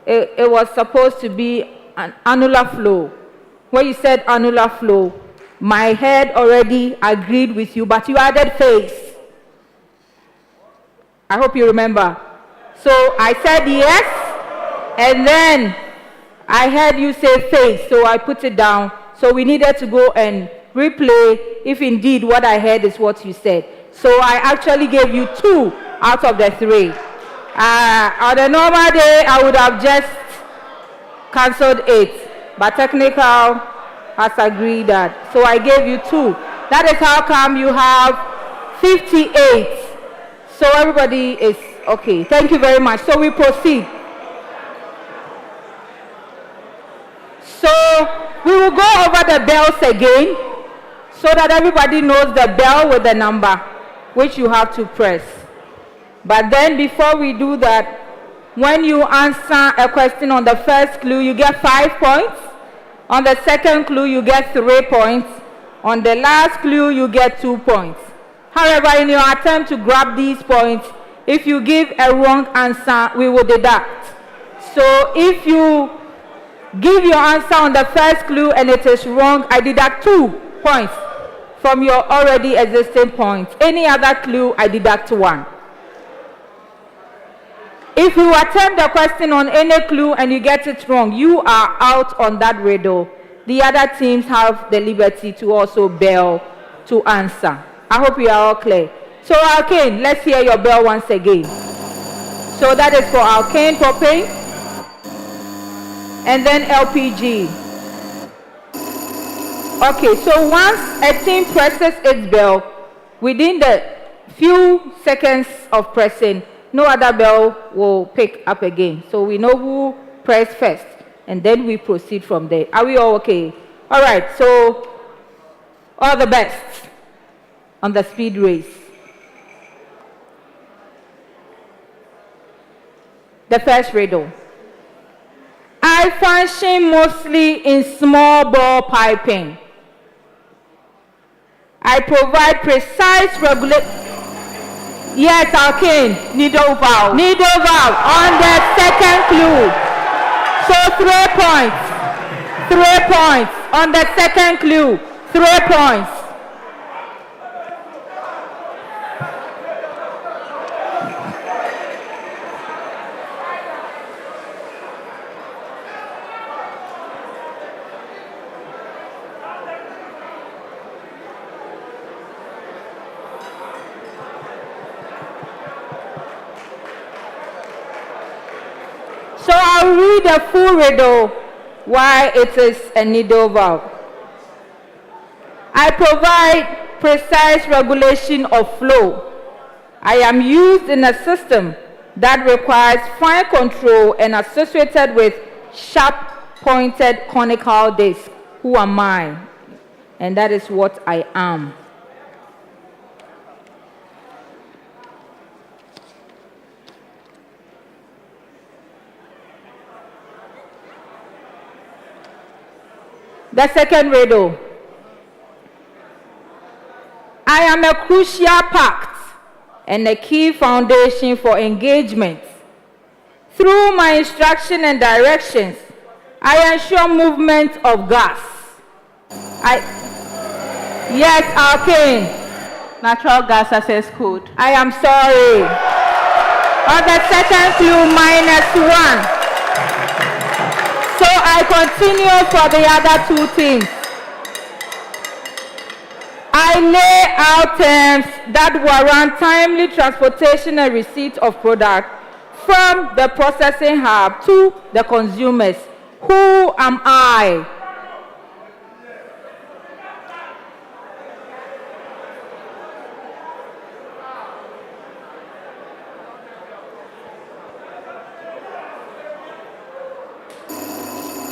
it was supposed to be an annular flow. When you said annular flow, my head already agreed with you, but you added phase. I hope you remember. So I said yes, and then I heard you say phase, so I put it down. So we needed to go and replay if indeed what I heard is what you said. So I actually gave you 2 out of the 3. On a normal day, I would have just cancelled 8, but technical has agreed that. So I gave you 2. That is how come you have 58. So everybody is okay. Thank you very much. So we proceed. So we will go over the bells again so that everybody knows the bell with the number which you have to press. But then before we do that, when you answer a question on the first clue, you get 5 points. On the second clue, you get 3 points. On the last clue, you get 2 points. However, in your attempt to grab these points, if you give a wrong answer, we will deduct. So if you give your answer on the first clue and it is wrong, I deduct 2 points from your already existing points. Any other clue, I deduct 1. If you attempt the question on any clue and you get it wrong, you are out on that riddle. The other teams have the liberty to also bell to answer. I hope you are all clear. So Alkane, let's hear your bell once again. So that is for Alkane, propane, and then LPG. Okay, so once a team presses its bell, within the few seconds of pressing, no other bell will pick up again. So we know who pressed first, and then we proceed from there. Are we all okay? All right, so all the best on the speed race. The first riddle. I function mostly in small bore piping. I provide precise regulation. Yes, Alkane. Needle valve. Needle valve on the second clue. So 3 points. 3 points on the second clue. 3 points. So I'll read the full riddle why it is a needle valve. I provide precise regulation of flow. I am used in a system that requires fine control and associated with sharp-pointed conical disc. Who am I? And that is what I am. The second riddle. I am a crucial pact and a key foundation for engagement. Through my instruction and directions, I ensure movement of gas. Yes, Arcane. Natural gas access code. I am sorry. On the second clue, -1. So I continue for the other two things. I lay out terms that warrant timely transportation and receipt of product from the processing hub to the consumers. Who am I?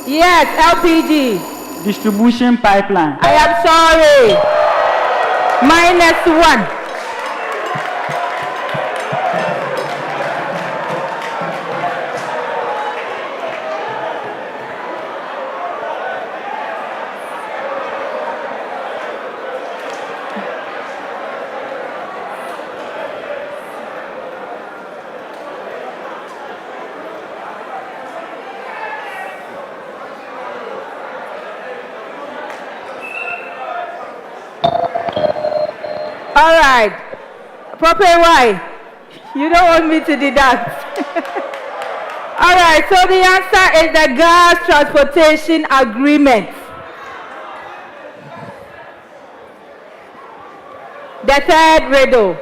Yes, LPG. Distribution pipeline. I am sorry. -1. All right. Proper why? You don't want me to deduct. All right, so the answer is the gas transportation agreement. The third riddle.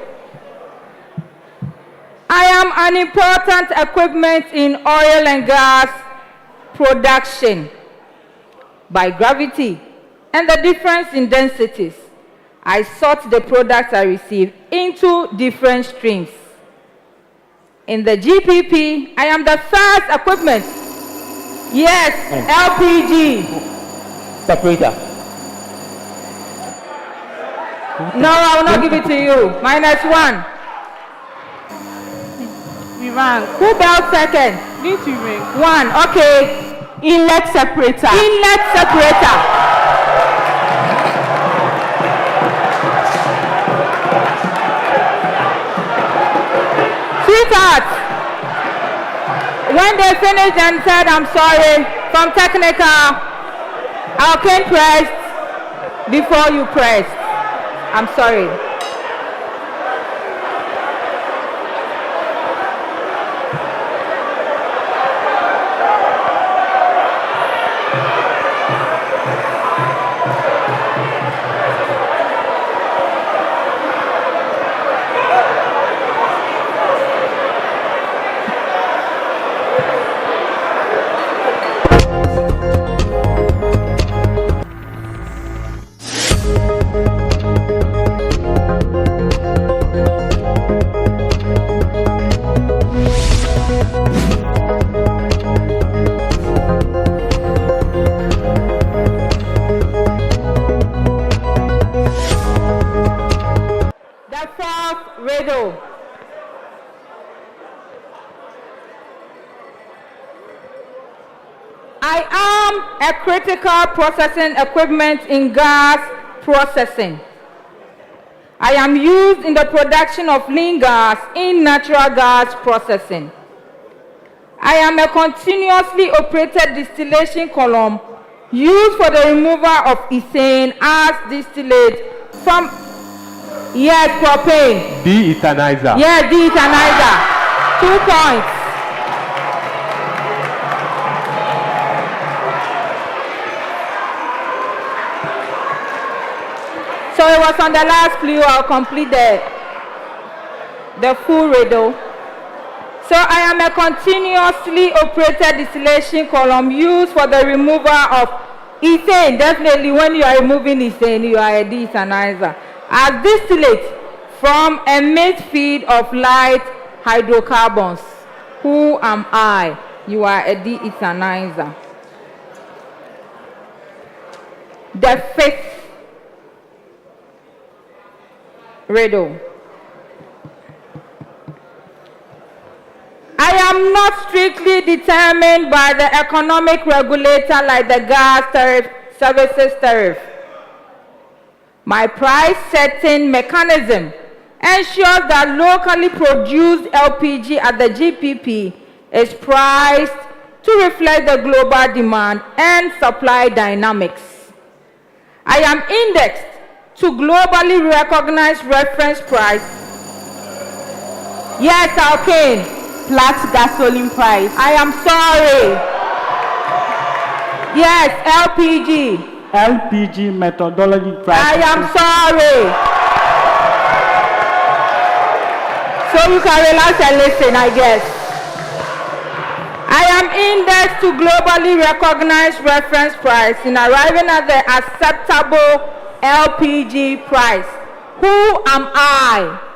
I am an important equipment in oil and gas production. By gravity and the difference in densities, I sort the products I receive into different streams. In the GPP, I am the first equipment. Yes, LPG. Separator. No, I will not give it to you. -1. We rang. Who belled second? Need to ring. 1, okay. Inlet separator. Inlet separator. Sweetheart, when they finished and said, I'm sorry, from technical, Alkane pressed before you pressed. I'm sorry. Riddle. I am a critical processing equipment in gas processing. I am used in the production of lean gas in natural gas processing. I am a continuously operated distillation column used for the removal of ethane as distillate from, yes, propane. De-ethanizer. Yes, de-ethanizer. 2 points. So it was on the last clue. I'll complete the full riddle. So I am a continuously operated distillation column used for the removal of ethane. Definitely when you are removing ethane, you are a de-ethanizer. As distillate from a mid-feed of light hydrocarbons. Who am I? You are a de-ethanizer. The 5th riddle. I am not strictly determined by the economic regulator like the gas tariff services tariff. My price setting mechanism ensures that locally produced LPG at the GPP is priced to reflect the global demand and supply dynamics. I am indexed to globally recognized reference price. Yes, Alkane. Flat gasoline price. I am sorry. Yes, LPG. LPG methodology price. I am sorry. So you can relax and listen, I guess. I am indexed to globally recognized reference price in arriving at the acceptable LPG price. Who am I?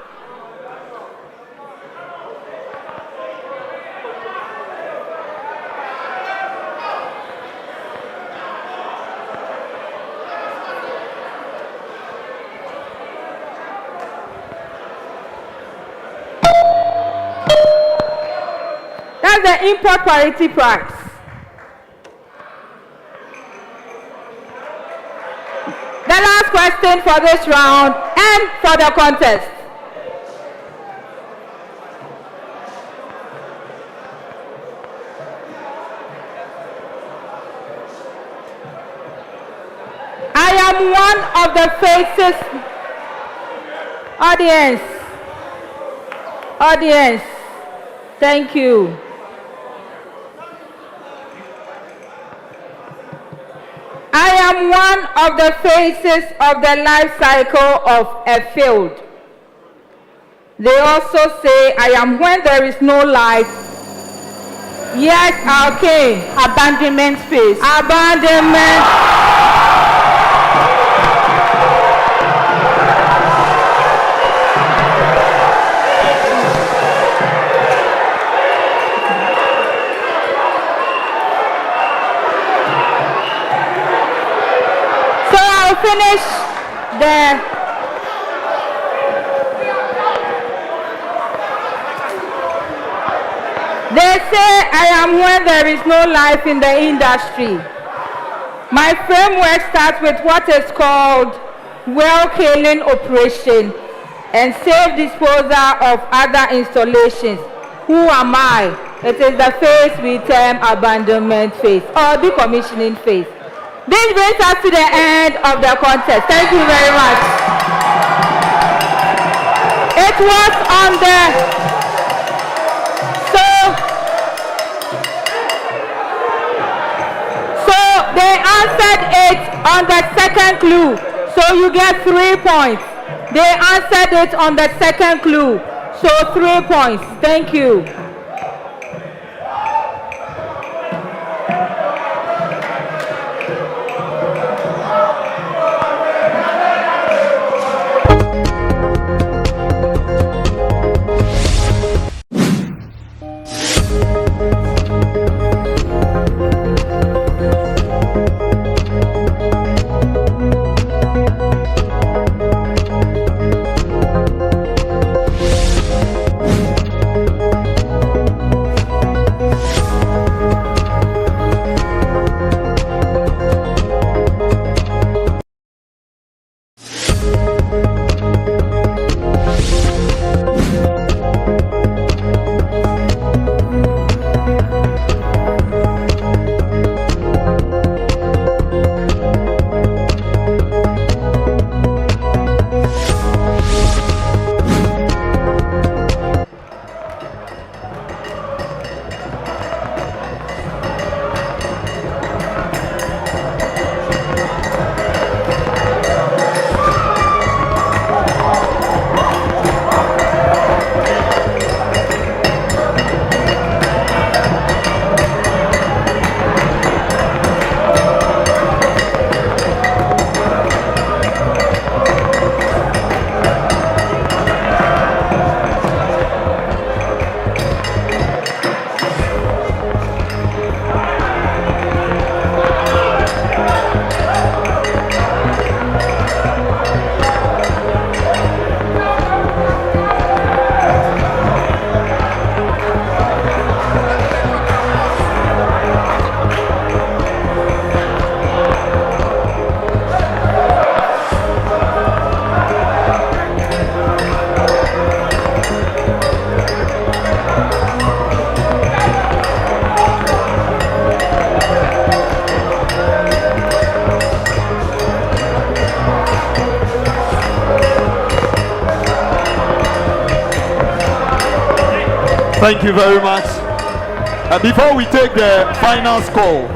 That's the import parity price. The last question for this round and for the contest. I am one of the faces. Audience, thank you. I am one of the faces of the life cycle of a field. They also say I am when there is no life. Yes, okay. Abandonment phase. Abandonment. Finish the They say I am when there is no life in the industry. My framework starts with what is called well killing operation and safe disposal of other installations. Who am I? It is the phase we term abandonment phase or decommissioning phase. This brings us to the end of the contest. Thank you very much. It was on the so they answered it on the second clue. So you get 3 points. They answered it on the second clue. So 3 points. Thank you. Thank you very much. Before we take the final score,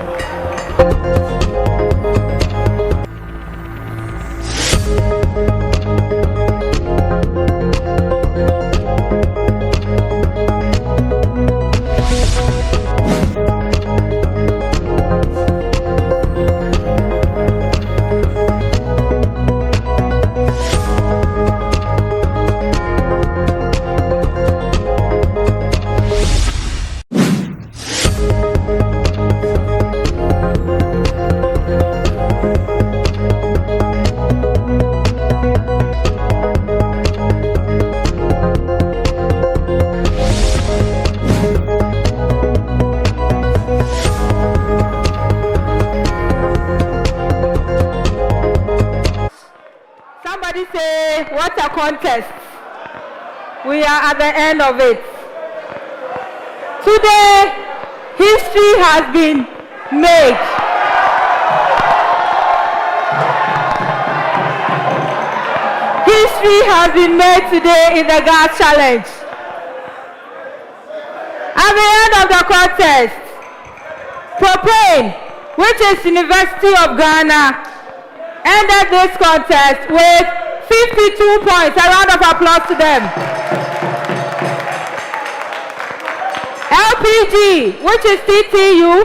Somebody say, what a contest. We are at the end of it. Today, history has been made. History has been made today in the gas challenge. At the end of the contest, Propane, which is University of Ghana, ended this contest with 52 points. A round of applause to them. LPG, which is TTU,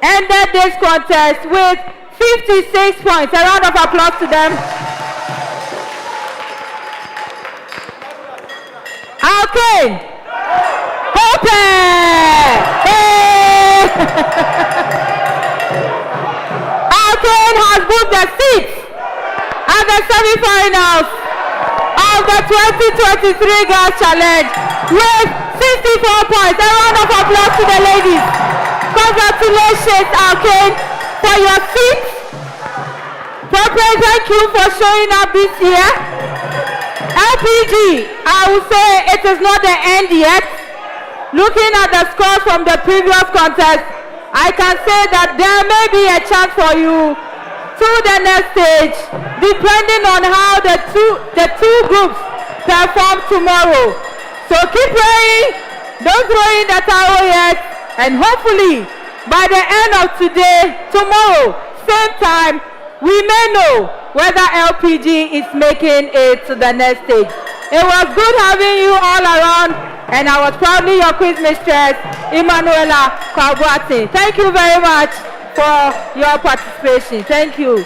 ended this contest with 56 points. A round of applause to them. Alkane, Hope, Alkane has booked the seat at the semi-finals of the 2023 Girls Challenge with 64 points. A round of applause to the ladies. Congratulations, Alkane, for your seat. Propane, thank you for showing up this year. LPG, I will say it is not the end yet. Looking at the scores from the previous contest, I can say that there may be a chance for you to the next stage, depending on how the two groups perform tomorrow. So keep praying, don't throw in the towel yet, and hopefully by the end of today, tomorrow, same time, we may know whether LPG is making it to the next stage. It was good having you all around, and I was proudly your quiz mistress, Emanuela Kwabwati. Thank you very much for your participation. Thank you.